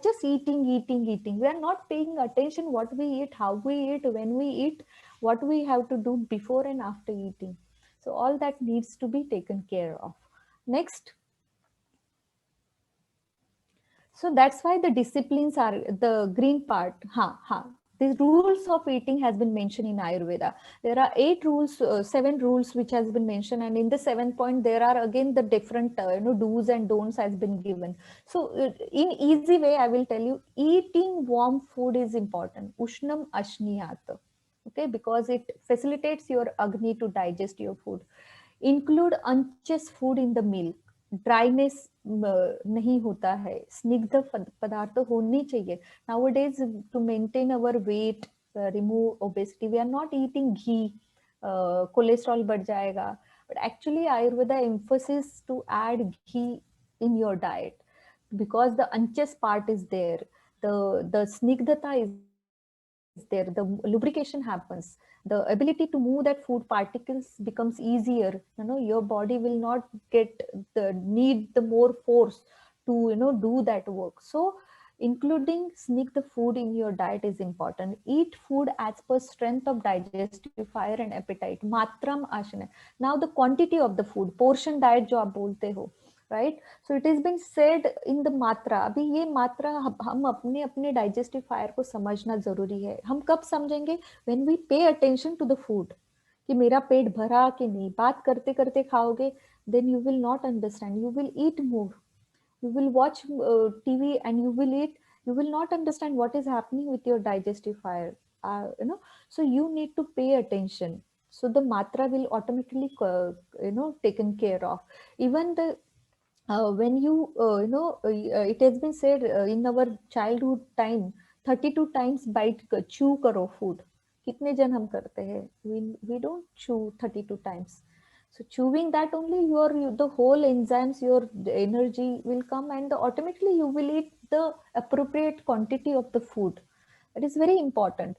just eating. We are not paying attention what we eat, how we eat, when we eat, what we have to do before and after eating. So all that needs to be taken care of. Next. So that's why the disciplines are the green part. The rules of eating has been mentioned in Ayurveda. There are 7 rules which has been mentioned, and in the 7th point there are again the different do's and don'ts has been given. So in easy way, I will tell you, eating warm food is important. Ushnam ashniyat. Okay, because it facilitates your agni to digest your food. Include unchess food in the meal. Dryness नहीं होता है, स्निग्ध पदार्थ होनी चाहिए. Nowadays, to maintain our weight, remove obesity, we are not eating ghee. Cholesterol बढ़ जाएगा. But actually, Ayurveda emphasis to add ghee in your diet, because the anchas part is there, the snigdhata is there, the lubrication happens, the ability to move that food particles becomes easier. Your body will not get need the more force to do that work. So including snigdha food in your diet is important. Eat food as per strength of digestive fire and appetite. Matram ashana. Now the quantity of the food, portion diet जो आप बोलते हो, right? So it has been said in the मात्रा. अभी ये मात्रा हम अपने अपने digestive fire को समझना जरूरी है. हम कब समझेंगे? When we pay attention to the food. कि मेरा पेट भरा कि नहीं. बात करते करते खाओगे, then you will not understand. You will eat more. You will watch TV and you will eat. You will not understand what is happening with your digestive fire. So you need to pay attention. So the matra will automatically taken care of. Even the when you it has been said in our childhood time, 32 times bite chew karo food. कितने जन हम करते हैं? We don't chew 32 times. So chewing that only, the whole enzymes, your energy will come, and automatically you will eat the appropriate quantity of the food. It is very important.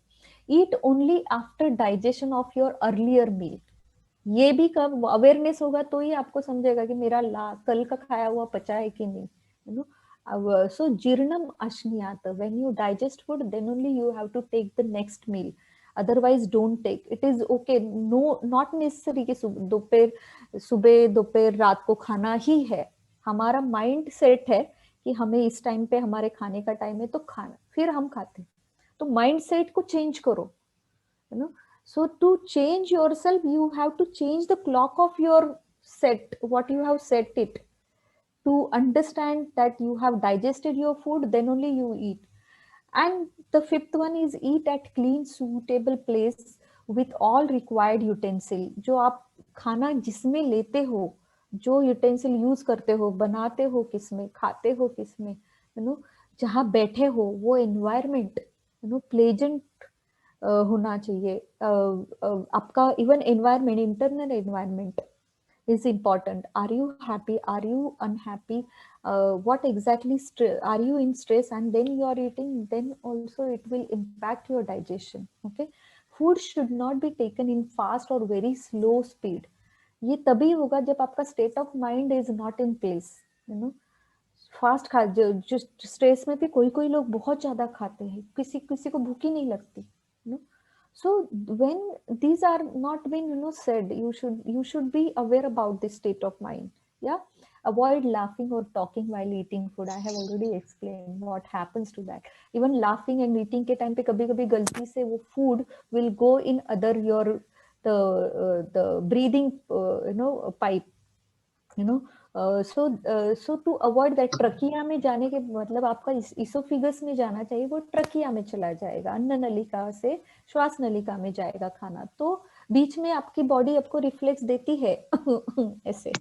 Eat only after digestion of your earlier meal. ये भी कब awareness होगा तो ही आपको समझेगा कि मेरा कल का खाया हुआ पचा है कि नहीं. So jirnam ashniyat. When you digest food, then only you have to take the next meal. Otherwise don't take. It is okay. No, not necessary कि सुबह दोपहर रात को खाना ही है. हमारा माइंड सेट है कि हमें इस टाइम पे हमारे खाने का टाइम है तो खाना, फिर हम खाते. तो माइंड सेट को चेंज करो. So to change yourself, you have to change the clock of your set, what you have set it. To understand that you have digested your food, then only you eat. And the 5th one is eat at clean, suitable place with all required utensil. जो आप खाना जिसमें लेते हो, जो utensil use करते हो, बनाते हो किसमें, खाते हो किसमें, जहाँ बैठे हो वो एनवायरमेंट प्लेजेंट होना चाहिए। आपका even environment, internal environment is important. Are you happy? Are you unhappy? What exactly are you in stress and then you are eating? Then also it will impact your digestion. Okay, food should not be taken in fast or very slow speed. ये तभी होगा जब आपका state of mind is not in place. You know, fast खा जो stress में भी कोई कोई लोग बहुत ज्यादा खाते हैं, किसी किसी को भूख ही नहीं लगती, you know. So when these are not been said, you should be aware about this state of mind. Yeah, avoid laughing or talking while eating food. I have already explained what happens to that. Even laughing and eating के time पे कभी कभी गलती से वो food will go in other your the breathing pipe, you know. So to avoid that, trachea में जाने के मतलब आपका इसोफिगस में जाना चाहिए, वो ट्रकिया में चला जाएगा, अन्न नलिका से श्वास नलिका में जाएगा खाना, तो बीच में आपकी बॉडी आपको रिफ्लेक्स देती है ऐसे.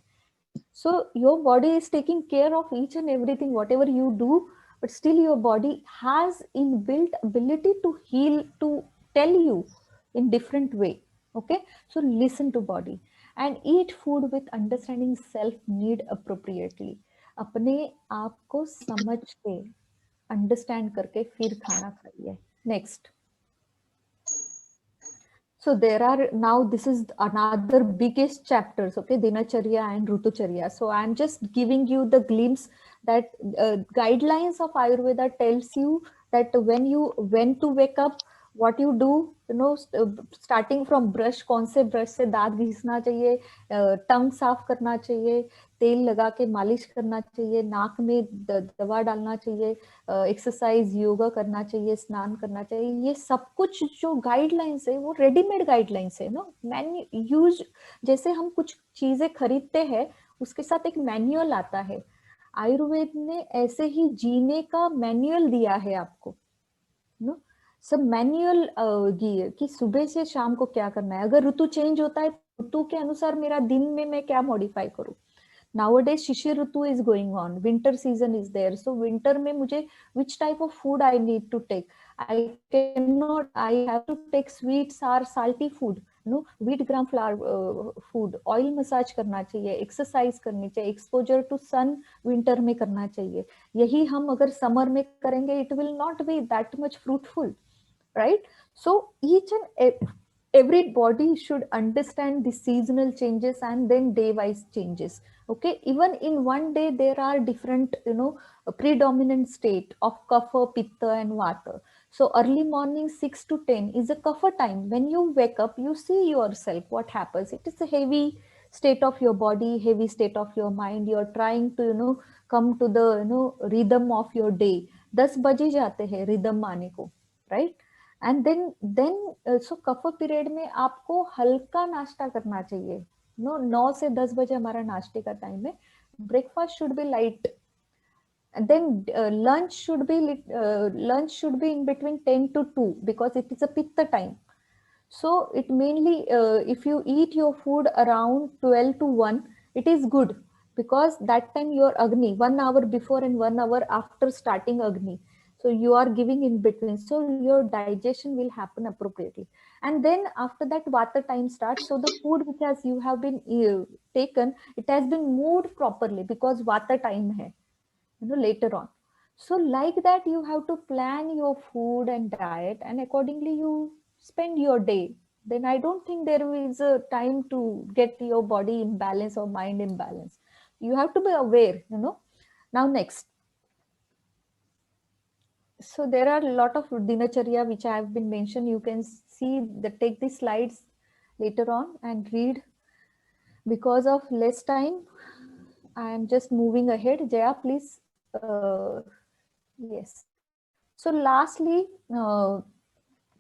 So your body is taking care of each and everything whatever you do, but still your body has inbuilt ability to heal, to tell you in different way. Okay, so listen to body and eat food with understanding self need appropriately. अपने आप को समझ के understand करके फिर खाना खाइए. Next. So there are now, this is another biggest chapters, okay, Dinacharya and Rutucharya. So I'm just giving you the glimpse that guidelines of Ayurveda tells you that when to wake up, what you do, starting from brush, कौन से brush से दांत घिसना चाहिए, टंग साफ करना चाहिए, तेल लगा के मालिश करना चाहिए, नाक में दवा डालना चाहिए, एक्सरसाइज योगा करना चाहिए, स्नान करना चाहिए, ये सब कुछ जो गाइडलाइंस है वो रेडीमेड गाइडलाइंस है यूज. जैसे हम कुछ चीजें खरीदते हैं उसके साथ एक मैनुअल आता है, आयुर्वेद ने ऐसे ही जीने का मैनुअल दिया है आपको, नो. सब मैनुअल कि सुबह से शाम को क्या करना है, अगर ऋतु चेंज होता है ऋतु के अनुसार मेरा दिन में मैं क्या मॉडिफाई करूं. Nowadays Shishir Ritu is going on, winter season is there, so winter में मुझे which type of food I need to take. I have to take sweet, sour, salty food, wheat gram flour food, oil massage करना चाहिए, exercise करनी चाहिए, exposure to sun winter में करना चाहिए. यही हम अगर समर में करेंगे it will not be that much fruitful, right? So each and every body should understand the seasonal changes and then day wise changes. Okay, even in one day there are different predominant state of kapha, pitta and vata. So early morning 6 to 10 is a kapha time. When you wake up you see yourself what happens, it is a heavy state of your body, heavy state of your mind, you are trying to come to the rhythm of your day. 10 बजे जाते हैं rhythm आने को, right? And then so कफ period में आपको हल्का नाश्ता करना चाहिए. 9 से 10 बजे हमारा नाश्ते का टाइम है. Breakfast should be light, then lunch should be in between 10 to 2 because it is a pitta time. So it mainly if you eat your food around 12 to 1 it is good, because that time your agni 1 hour before and 1 hour after starting agni, so you are giving in between, so your digestion will happen appropriately. And then after that vata time starts, so the food which has you have been taken, it has been moved properly because vata time hai, later on. So like that you have to plan your food and diet and accordingly you spend your day. Then I don't think there is a time to get your body in balance or mind in balance. You have to be aware. Now next, so there are a lot of dinacharya which I have been mentioned. You can see take the slides later on and read. Because of less time I am just moving ahead. Jaya, please. Yes. So lastly,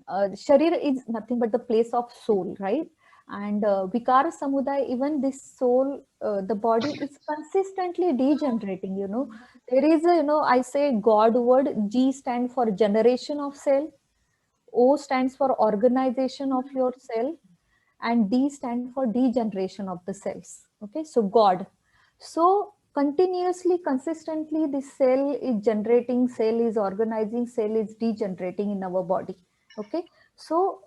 sharir is nothing but the place of soul, right? And vikara samudaya, even this soul, the body is consistently degenerating. There is a I say God word. G stands for generation of cell, O stands for organization of your cell, and D stands for degeneration of the cells. Okay, so God. So continuously, consistently, this cell is generating, cell is organizing, cell is degenerating in our body. Okay, so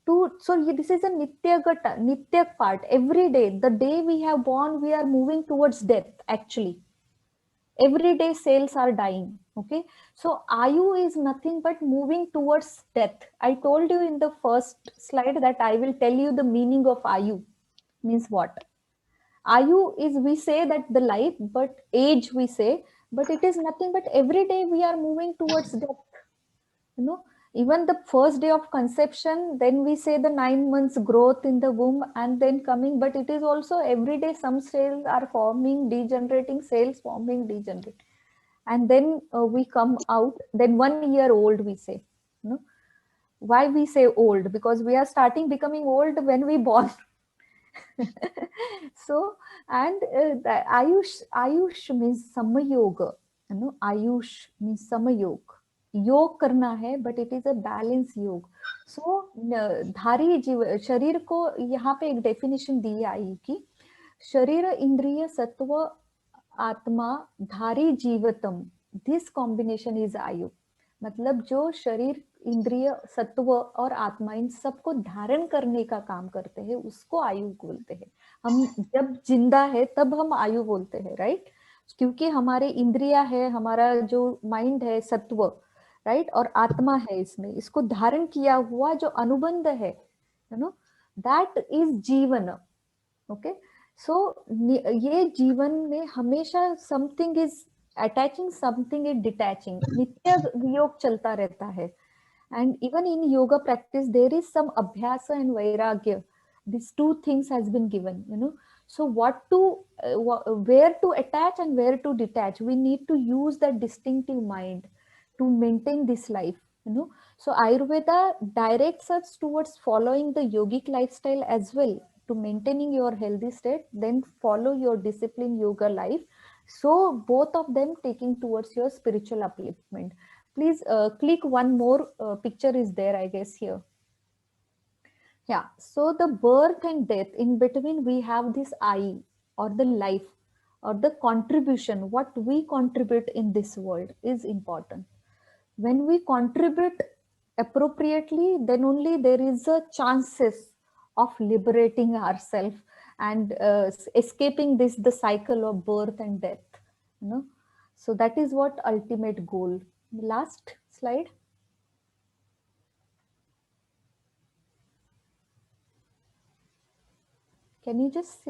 this is a nitya part. Every day, the day we have born, we are moving towards death. Actually, every day cells are dying. Okay, so ayu is nothing but moving towards death. I told you in the first slide that I will tell you the meaning of ayu means what. Ayu is, we say that the life, but age we say, but it is nothing but every day we are moving towards death. You know, even the first day of conception, then we say the 9 months growth in the womb and then coming, but it is also every day some cells are forming, degenerating, cells forming, degenerating. And then we come out, then 1 year old we say. You know, why we say old? Because we are starting becoming old when we born. So, and the ayush means samayog. You know, ayush means samayog. योग करना है, but it is a balance योग. So धारी जीव शरीर को यहाँ पे एक डेफिनेशन दी है आयु की. शरीर इंद्रिय सत्व आत्मा धारी जीवतम, दिस कॉम्बिनेशन इज आयु. मतलब जो शरीर इंद्रिय सत्व और आत्मा इन सबको धारण करने का काम करते हैं, उसको आयु बोलते हैं. हम जब जिंदा है तब हम आयु बोलते हैं, राइट? क्योंकि हमारे इंद्रिया है, हमारा जो माइंड है सत्व, राइट, और आत्मा है, इसमें इसको धारण किया हुआ जो अनुबंध है, यू नो, दैट इज जीवन. ओके, सो ये जीवन में हमेशा something is attaching, something is detaching, नित्य वियोग चलता रहता है. And even in yoga practice, there is some abhyasa and vairagya. These two things has been given, you know. So what to, where to attach and where to detach. We need to use that distinctive mind to maintain this life, you know. So Ayurveda directs us towards following the yogic lifestyle as well, to maintaining your healthy state, then follow your disciplined yoga life. So both of them taking towards your spiritual upliftment. Please click one more picture is there, I guess, here. Yeah, so the birth and death, in between we have this I, or the life, or the contribution, what we contribute in this world is important. When we contribute appropriately, then only there is a chances of liberating ourselves and escaping the cycle of birth and death, you know. So that is what ultimate goal. Last slide. Can you just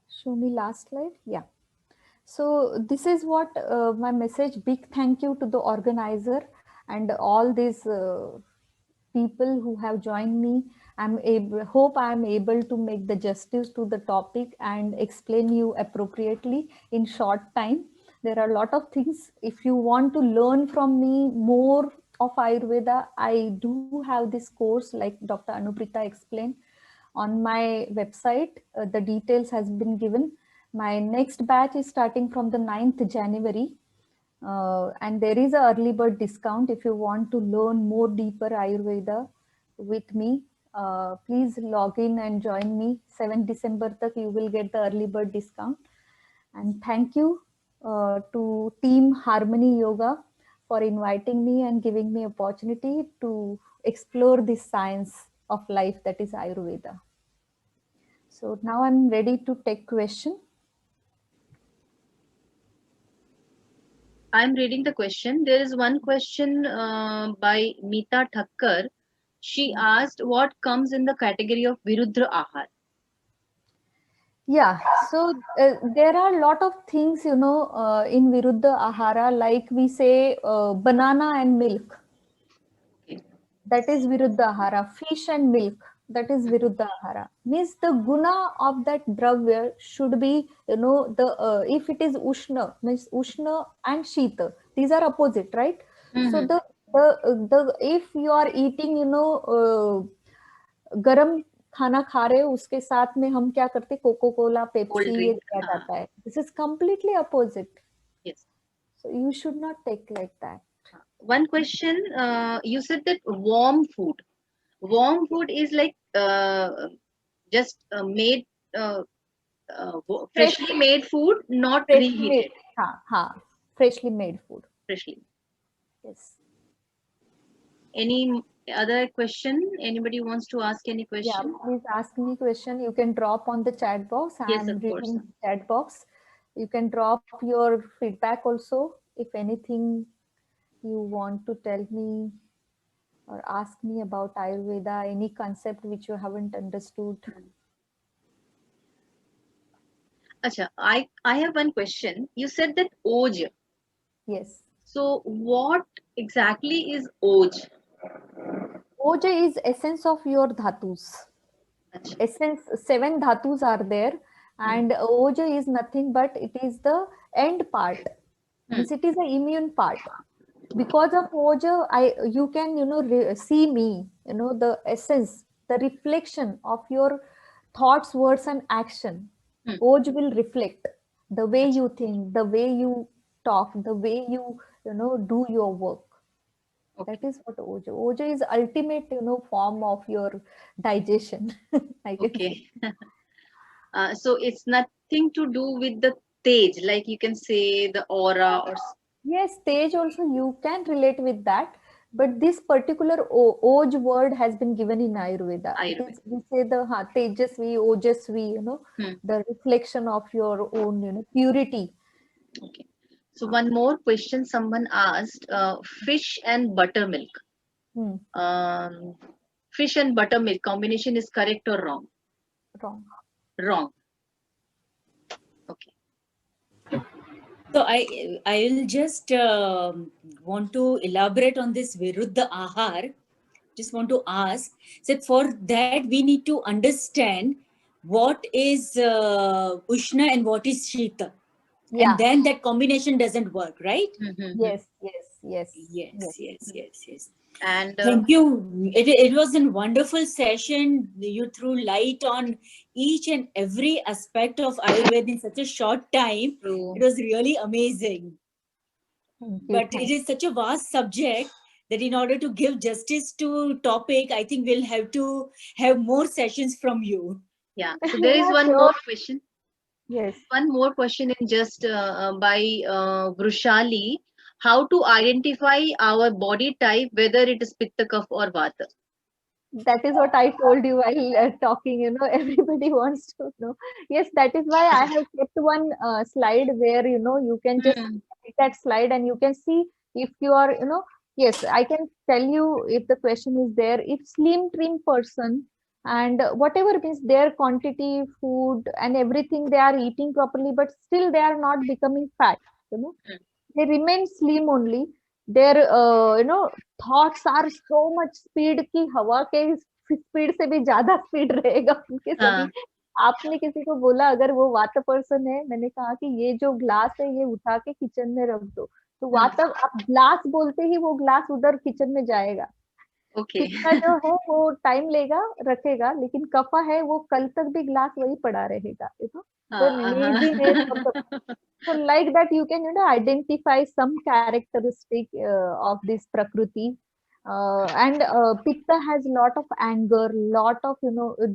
show me last slide? Yeah. So this is what my message. Big thank you to the organizer and all these people who have joined me. Hope I am able to make the justice to the topic and explain you appropriately in short time. There are a lot of things. If you want to learn from me more of Ayurveda, I do have this course like Dr. Anuprita explained on my website. The details has been given. My next batch is starting from the 9th January. And there is a early bird discount if you want to learn more deeper Ayurveda with me. Please log in and join me. 7 December tak you will get the early bird discount. And thank you to Team Harmony Yoga for inviting me and giving me opportunity to explore this science of life, that is Ayurveda. So now I'm ready to take question. I'm reading the question. There is one question by Meeta Thakkar. She asked what comes in the category of Viruddha Ahar. Yeah, so there are a lot of things, you know, in Viruddha Ahara, like we say banana and milk. Okay. That is Viruddha Ahara. Fish and milk, that is Viruddha Ahara. Means the guna of that dravya should be, you know, the if it is Ushna, means Ushna and Shita. These are opposite, right? So the if you are eating, you know, गरम खाना खा रहे हो, उसके साथ में हम क्या करते, कोको कोला, पेप्सी ये दिया जाता है. This is completely opposite. Yes. So you should not take like that. One question, you said that warm food. Warm food is like just made freshly made food, not freshly made, reheated. freshly made food. Freshly. Yes. Any other question? Anybody wants to ask any Yeah, question? please ask me question. You can drop on the chat box. Yes, I'm of course. reading chat box. You can drop your feedback also. If anything you want to tell me or ask me about Ayurveda, any concept which you haven't understood. Acha, I have one question. You said that Oj. Yes. So what exactly is Oj? Oja is essence of your dhatus. Acha. Essence, 7 dhatus are there, and Oja is nothing but it is the end part. Means it is the immune part. Because of Oja, you can see me, the essence, the reflection of your thoughts, words, and action. Hmm. Oj will reflect the way Acha. you think, the way you talk, the way you do your work. Okay. That is what Oja. Oja is ultimate, form of your digestion. I can say. Okay. So it's nothing to do with the Tej, like you can say the aura or Yes, stage also you can relate with that, but this particular Oj word has been given in Ayurveda. It Ayurveda. is, we say the Tejasvi, Ojasvi, Hmm. the reflection of your own, purity. Okay. So one more question someone asked, fish and buttermilk. Hmm, Um, fish and buttermilk combination is correct or wrong? wrong. Wrong. Okay. So I will just want to elaborate on this Viruddha Ahar. Just want to ask that for that we need to understand what is Ushna and what is Shita. Yeah. And then that combination doesn't work, right? Yes. Yes. Yes. Yes. Yes. And Thank you. It was a wonderful session. You threw light on each and every aspect of Ayurveda in such a short time. true. It was really amazing. Thank you. But it is such a vast subject that in order to give justice to topic, I think we'll have to have more sessions from you. Yeah. So there is Yeah, one sure. more question. Yes. One more question in just by Vrushali. How to identify our body type, whether it is Pitta, Kapha or Vata? That is what I told you while talking. Everybody wants to know. Yes, that is why I have kept one slide where you can just Hmm. take that slide and you can see if you are yes, I can tell you if the question is there. If slim trim person and whatever means their quantity food and everything they are eating properly, but still they are not becoming fat. You know Hmm. they remain slim only. Their thoughts are so much speed कि हवा के speed से भी ज्यादा speed रहेगा उनके सभी. हाँ. आपने किसी को बोला अगर वो वात पर्सन है, मैंने कहा कि ये जो ग्लास है ये उठा के किचन में रख दो, तो वात आप ग्लास बोलते ही वो ग्लास उधर किचन में जाएगा. Okay. पित्ता जो है वो टाइम लेगा रखेगा, लेकिन कफा है वो कल तक भी ग्लास वही पड़ा रहेगा. The laziness of the. So like that you can identify some characteristic of this prakriti. And pitta has lot of anger, lot of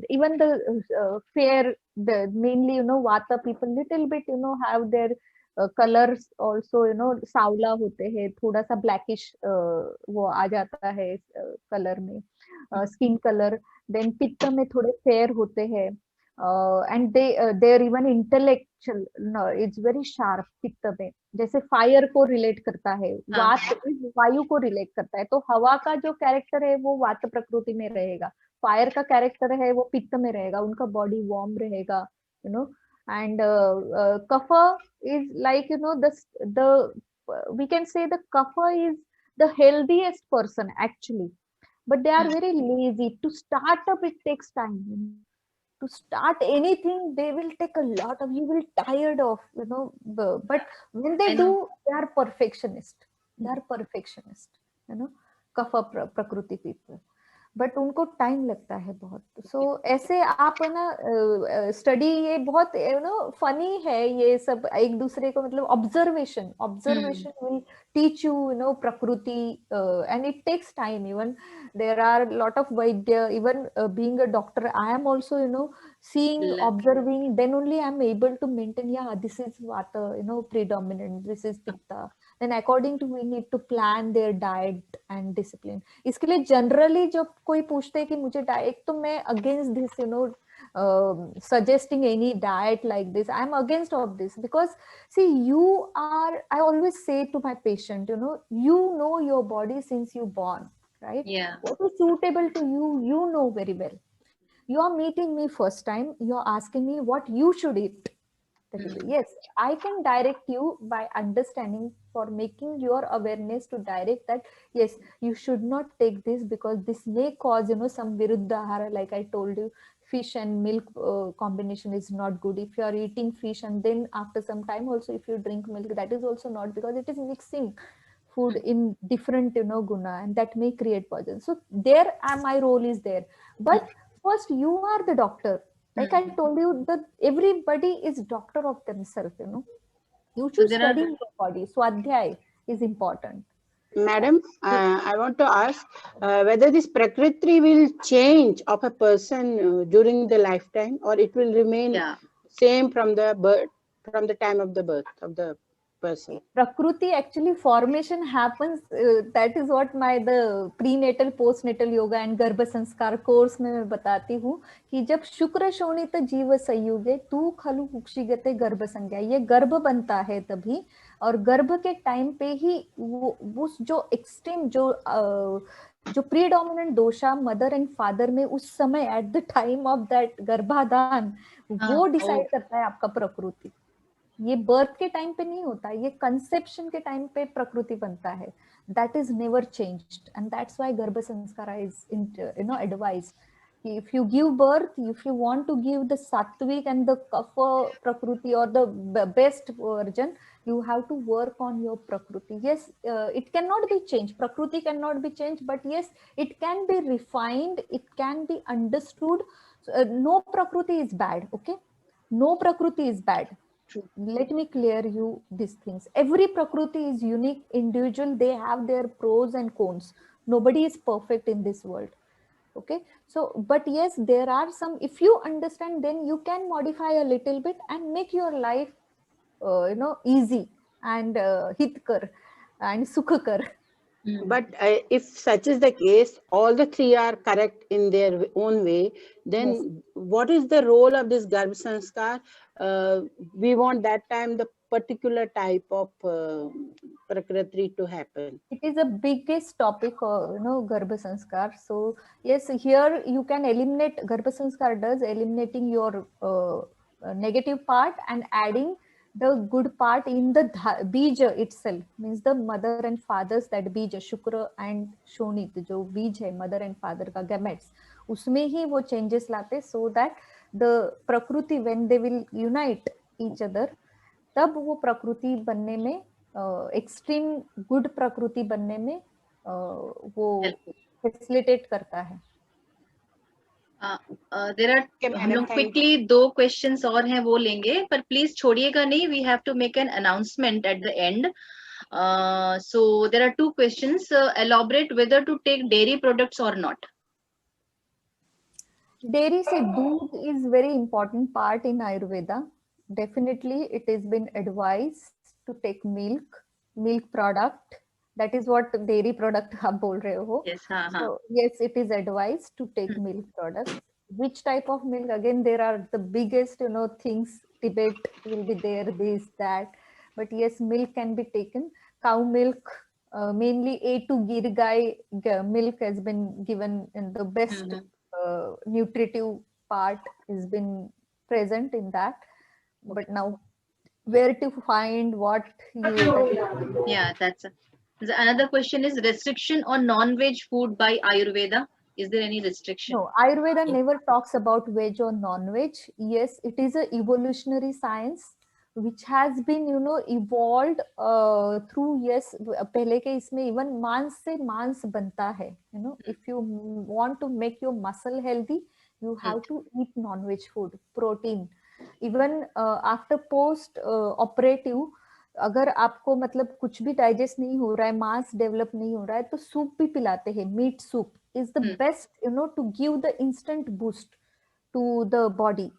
even the fear, the mainly vata people little bit have their colors also सावला होते हैं, थोड़ा सा blackish वो आ जाता है colour में, skin colour. Then पित्त में थोड़े फेयर होते हैं, and there even intellectual it's very sharp. पित्त में जैसे फायर को रिलेट करता है, वात वायु को रिलेट करता है, तो हवा का जो कैरेक्टर है वो वात प्रकृति में रहेगा, फायर का कैरेक्टर है वो पित्त में रहेगा, उनका बॉडी वार्म रहेगा. And kapha is like the we can say the kapha is the healthiest person actually, but they are very lazy to start up. It takes time. To start anything they will take a lot of, you will tired of but when they I do know. they are perfectionist. Kapha prakriti people, but उनको time लगता है बहुत. सो ऐसे आप ना study, ये बहुत funny है ये सब एक दूसरे को, मतलब ऑब्जर्वेशन विल टीच यू प्रकृति, and it takes time. Even there are lot of वैद्य, even being a doctor I am also seeing, Lovely. observing, then only I'm able to maintain, yeah, this is vata, predominant, this is pitta. Then according to, we need to plan their diet and discipline. इसके लिए generally जब कोई पूछते है कि मुझे diet, तो मैं against this, suggesting any diet like this. I'm against of this, because see, I always say to my patient, you know your body since you born, right? Yeah. What is suitable to you, you know very well. You are meeting me first time, you are asking me what you should eat. Yes, I can direct you by understanding, for making your awareness to direct that, yes, you should not take this because this may cause, some viruddhahara, like I told you, fish and milk combination is not good. If you are eating fish and then after some time also if you drink milk, that is also not, because it is mixing food in different, guna, and that may create poison. So there, my role is there. But first, you are the doctor. Like I told you, that everybody is doctor of themselves, You So should there are study your body. Swadhyay is important. Madam, I want to ask whether this Prakriti will change of a person during the lifetime, or it will remain same from the birth, from the time of the birth of the person. Prakriti, actually formation happens, that is what the prenatal postnatal yoga and गर्भ संस्कार course में मैं बताती हूँ कि जब शुक्र शोणित जीव संयुगे तू खलु कुक्षिगते गर्भ संज्ञा, ये गर्भ बनता है तभी, और गर्भ के टाइम पे ही वो जो एक्सट्रीम जो प्रीडोमिनेंट दोषा मदर एंड फादर में उस समय at the time of that गर्भाधान, वो डिसाइड करता है आपका प्रकृति. ये बर्थ के टाइम पे नहीं होता, ये कंसेप्शन के टाइम पे प्रकृति बनता है. That is never changed, and that's why गर्भ संस्कार is advised. If you give birth, if you want to give the sattvic and the kapha prakriti or the best version, you have to work on your prakriti. Yes, it cannot be changed. Prakriti cannot be changed, but yes, it can be refined. It can be understood. No prakriti is bad. Okay, no prakriti is bad. Let me clear you these things. Every prakriti is unique, individual. They have their pros and cons. Nobody is perfect in this world. Okay, so but yes, there are some, if you understand, then you can modify a little bit and make your life easy and hitkar and sukhakar. But if such is the case, all the three are correct in their own way, then what is the role of this Garbh Sanskar? We want that time the particular type of Prakriti to happen. It is the biggest topic, Garbh Sanskar. So yes, here you can eliminate, Garbh Sanskar does eliminating your negative part and adding the good part in the bija itself, means the mother and fathers, that bija Shukra and Shonit, जो बीज है mother and father का gametes, उसमें ही वो changes latte, so that the prakriti, when they will unite each other, तब वो प्रकृति बनने में, एक्सट्रीम गुड प्रकृति बनने में वो फैसिलिटेट करता है. There are, हम लोग quickly 2 questions और हैं वो लेंगे, पर please छोड़िएगा नहीं, we have to make an announcement at the end. So there are 2 questions. Elaborate whether to take dairy products or not. Dairy से दूध is very important part in Ayurveda. Definitely it has been advised to take milk product. That is what dairy product आप बोल रहे हो. Yes, So yes, it is advised to take milk products. Which type of milk? Again, there are the biggest, things, debate will be there, this, that. But yes, milk can be taken. Cow milk, mainly A2 Gir Gai milk has been given in the best nutritive part has been present in that. But now, where to find what you... Yeah, that's another question is restriction on non-veg food by Ayurveda. Is there any restriction? No, Ayurveda never talks about veg or non-veg. Yes, it is a evolutionary science which has been, evolved through, yes, पहले के इसमें even मांस से मांस बनता है. If you want to make your muscle healthy, you have to eat non-veg food, protein. Even after post operative, अगर आपको मतलब कुछ भी डाइजेस्ट नहीं हो रहा है, मांस डेवलप नहीं हो रहा है, तो सूप भी पिलाते हैं. Meat soup is the best, to give the instant boost to the body.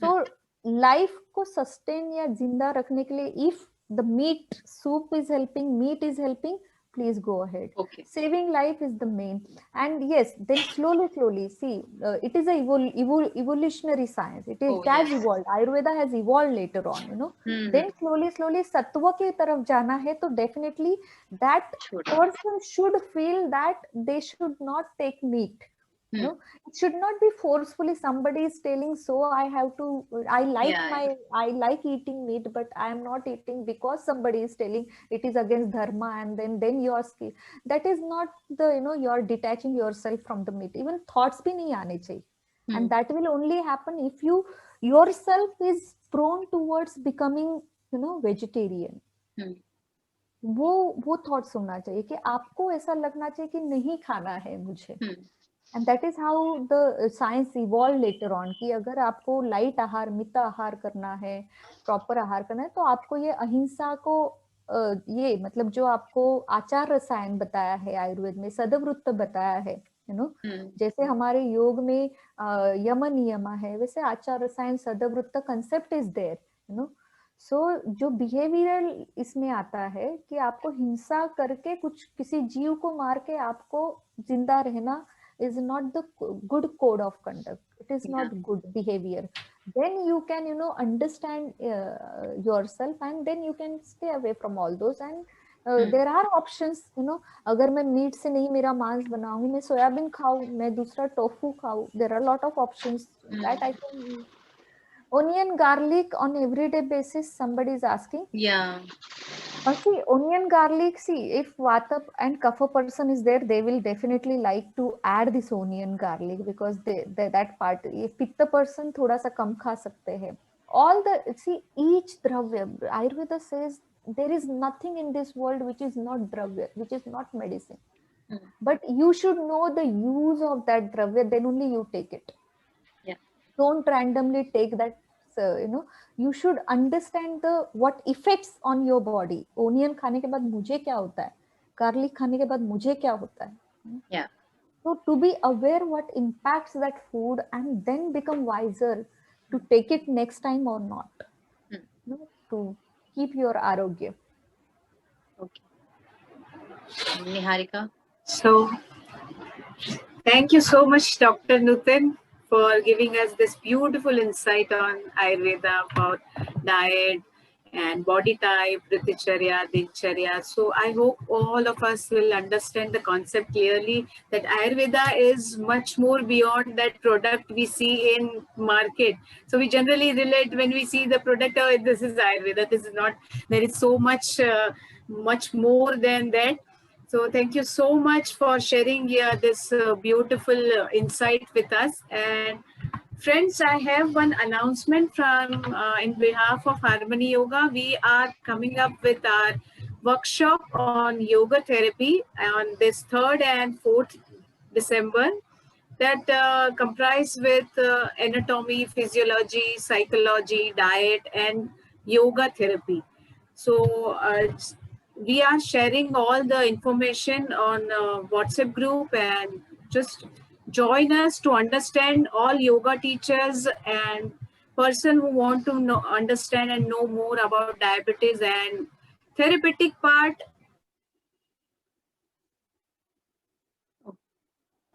So life को sustain या जिंदा रखने के लिए, if the meat soup is helping, meat is helping, please go ahead. Okay. Saving life is the main. And yes, then slowly see, it is a evolutionary science. It has evolved. Ayurveda has evolved later on, you know. Then slowly sattva की तरफ जाना है, तो definitely that person should feel that they should not take meat. No, it should not be forcefully. Somebody is telling, so I have to, I like eating meat, but I am not eating because somebody is telling it is against dharma, and then your skill. That is not the, you know, you're detaching yourself from the meat. Even thoughts bhi nahi aane chahiye. And that will only happen if you yourself is prone towards becoming, you know, vegetarian. वो thoughts होना चाहिए कि आपको ऐसा लगना चाहिए कि नहीं खाना है मुझे. And that is how the science evolved later on, कि अगर आपको लाइट आहार, मित आहार करना है, प्रॉपर आहार करना है, तो आपको ये अहिंसा को ये मतलब जो आपको आचार रसायन बताया है आयुर्वेद में, सदवृत्त बताया है, यू नो, जैसे हमारे योग में यम नियमा है, वैसे आचार रसायन सदवृत्त concept is there, you know. So जो बिहेवियरल इसमें आता है कि आपको हिंसा करके कुछ किसी जीव को मार के आपको जिंदा रहना is not the good code of conduct. It is not good behavior. Then you can, you know, understand yourself, and then you can stay away from all those. And there are options, you know. अगर मैं meet से नहीं मेरा मांस बनाऊंगी, मैं soybean खाऊं, मैं दूसरा टोफू खाऊं, there are a lot of options that I can use. Onion, garlic on everyday basis, somebody is asking. Yeah. See, onion, garlic, see, if Vata and Kapha person is there, they will definitely like to add this onion, garlic, because they that part, if Pitta person thoda sa kam kha sakte hai. All the, see, each dravya, Ayurveda says there is nothing in this world which is not dravya, which is not medicine. But you should know the use of that dravya, then only you take it. Yeah. Don't randomly take that. You know, you should understand the what effects on your body. Onion खाने के बाद मुझे क्या होता है, garlic खाने के बाद मुझे क्या होता है. Yeah. So to be aware what impacts that food, and then become wiser to take it next time or not. You know, to keep your arogya. Okay. Niharika. So, thank you so much, Dr. Nutan, for giving us this beautiful insight on Ayurveda about diet and body type, Riticharya, Dincharya. So I hope all of us will understand the concept clearly that Ayurveda is much more beyond that product we see in market. So we generally relate when we see the product, oh, this is Ayurveda, this is not. There is so much, much more than that. So thank you so much for sharing this beautiful insight with us. And friends, I have one announcement from in behalf of Harmony Yoga. We are coming up with our workshop on yoga therapy on this 3rd and 4th December. That comprise with anatomy, physiology, psychology, diet, and yoga therapy. So we are sharing all the information on WhatsApp group, and just join us to understand all yoga teachers and person who want to know, understand and know more about diabetes and therapeutic part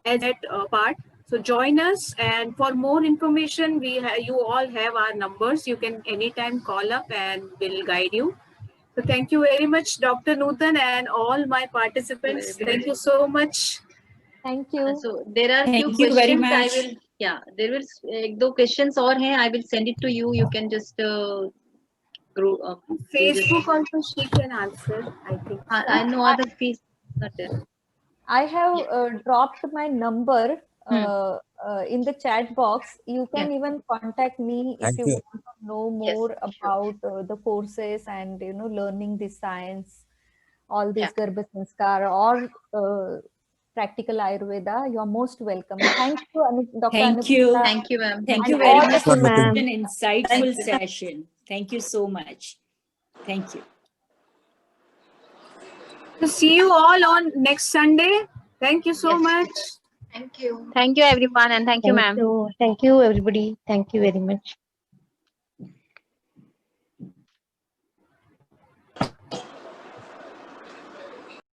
as that part. So join us, and for more information, you all have our numbers. You can anytime call up and we'll guide you. So thank you very much, Dr. Nutan, and all my participants. Thank you so much. Thank you. So there are Thank few you very questions. I much. will, yeah, there will एक दो questions और हैं. I will send it to you. You can just group. Facebook also she can answer, I think. I know other fees not there. I have dropped my number in the chat box. You can even contact me if you want to know more about the courses and, you know, learning the science, all this Garbha Sanskar or practical Ayurveda. You are most welcome. Thank you, Dr. Thank you. Anupama. Thank you, ma'am. Thank you And very all much the for ma'am. an insightful session. Thank you so much. Thank you. So see you all on next Sunday. Thank you so much. Thank you. Thank you everyone, and thank you, ma'am. Thank you everybody. Thank you very much.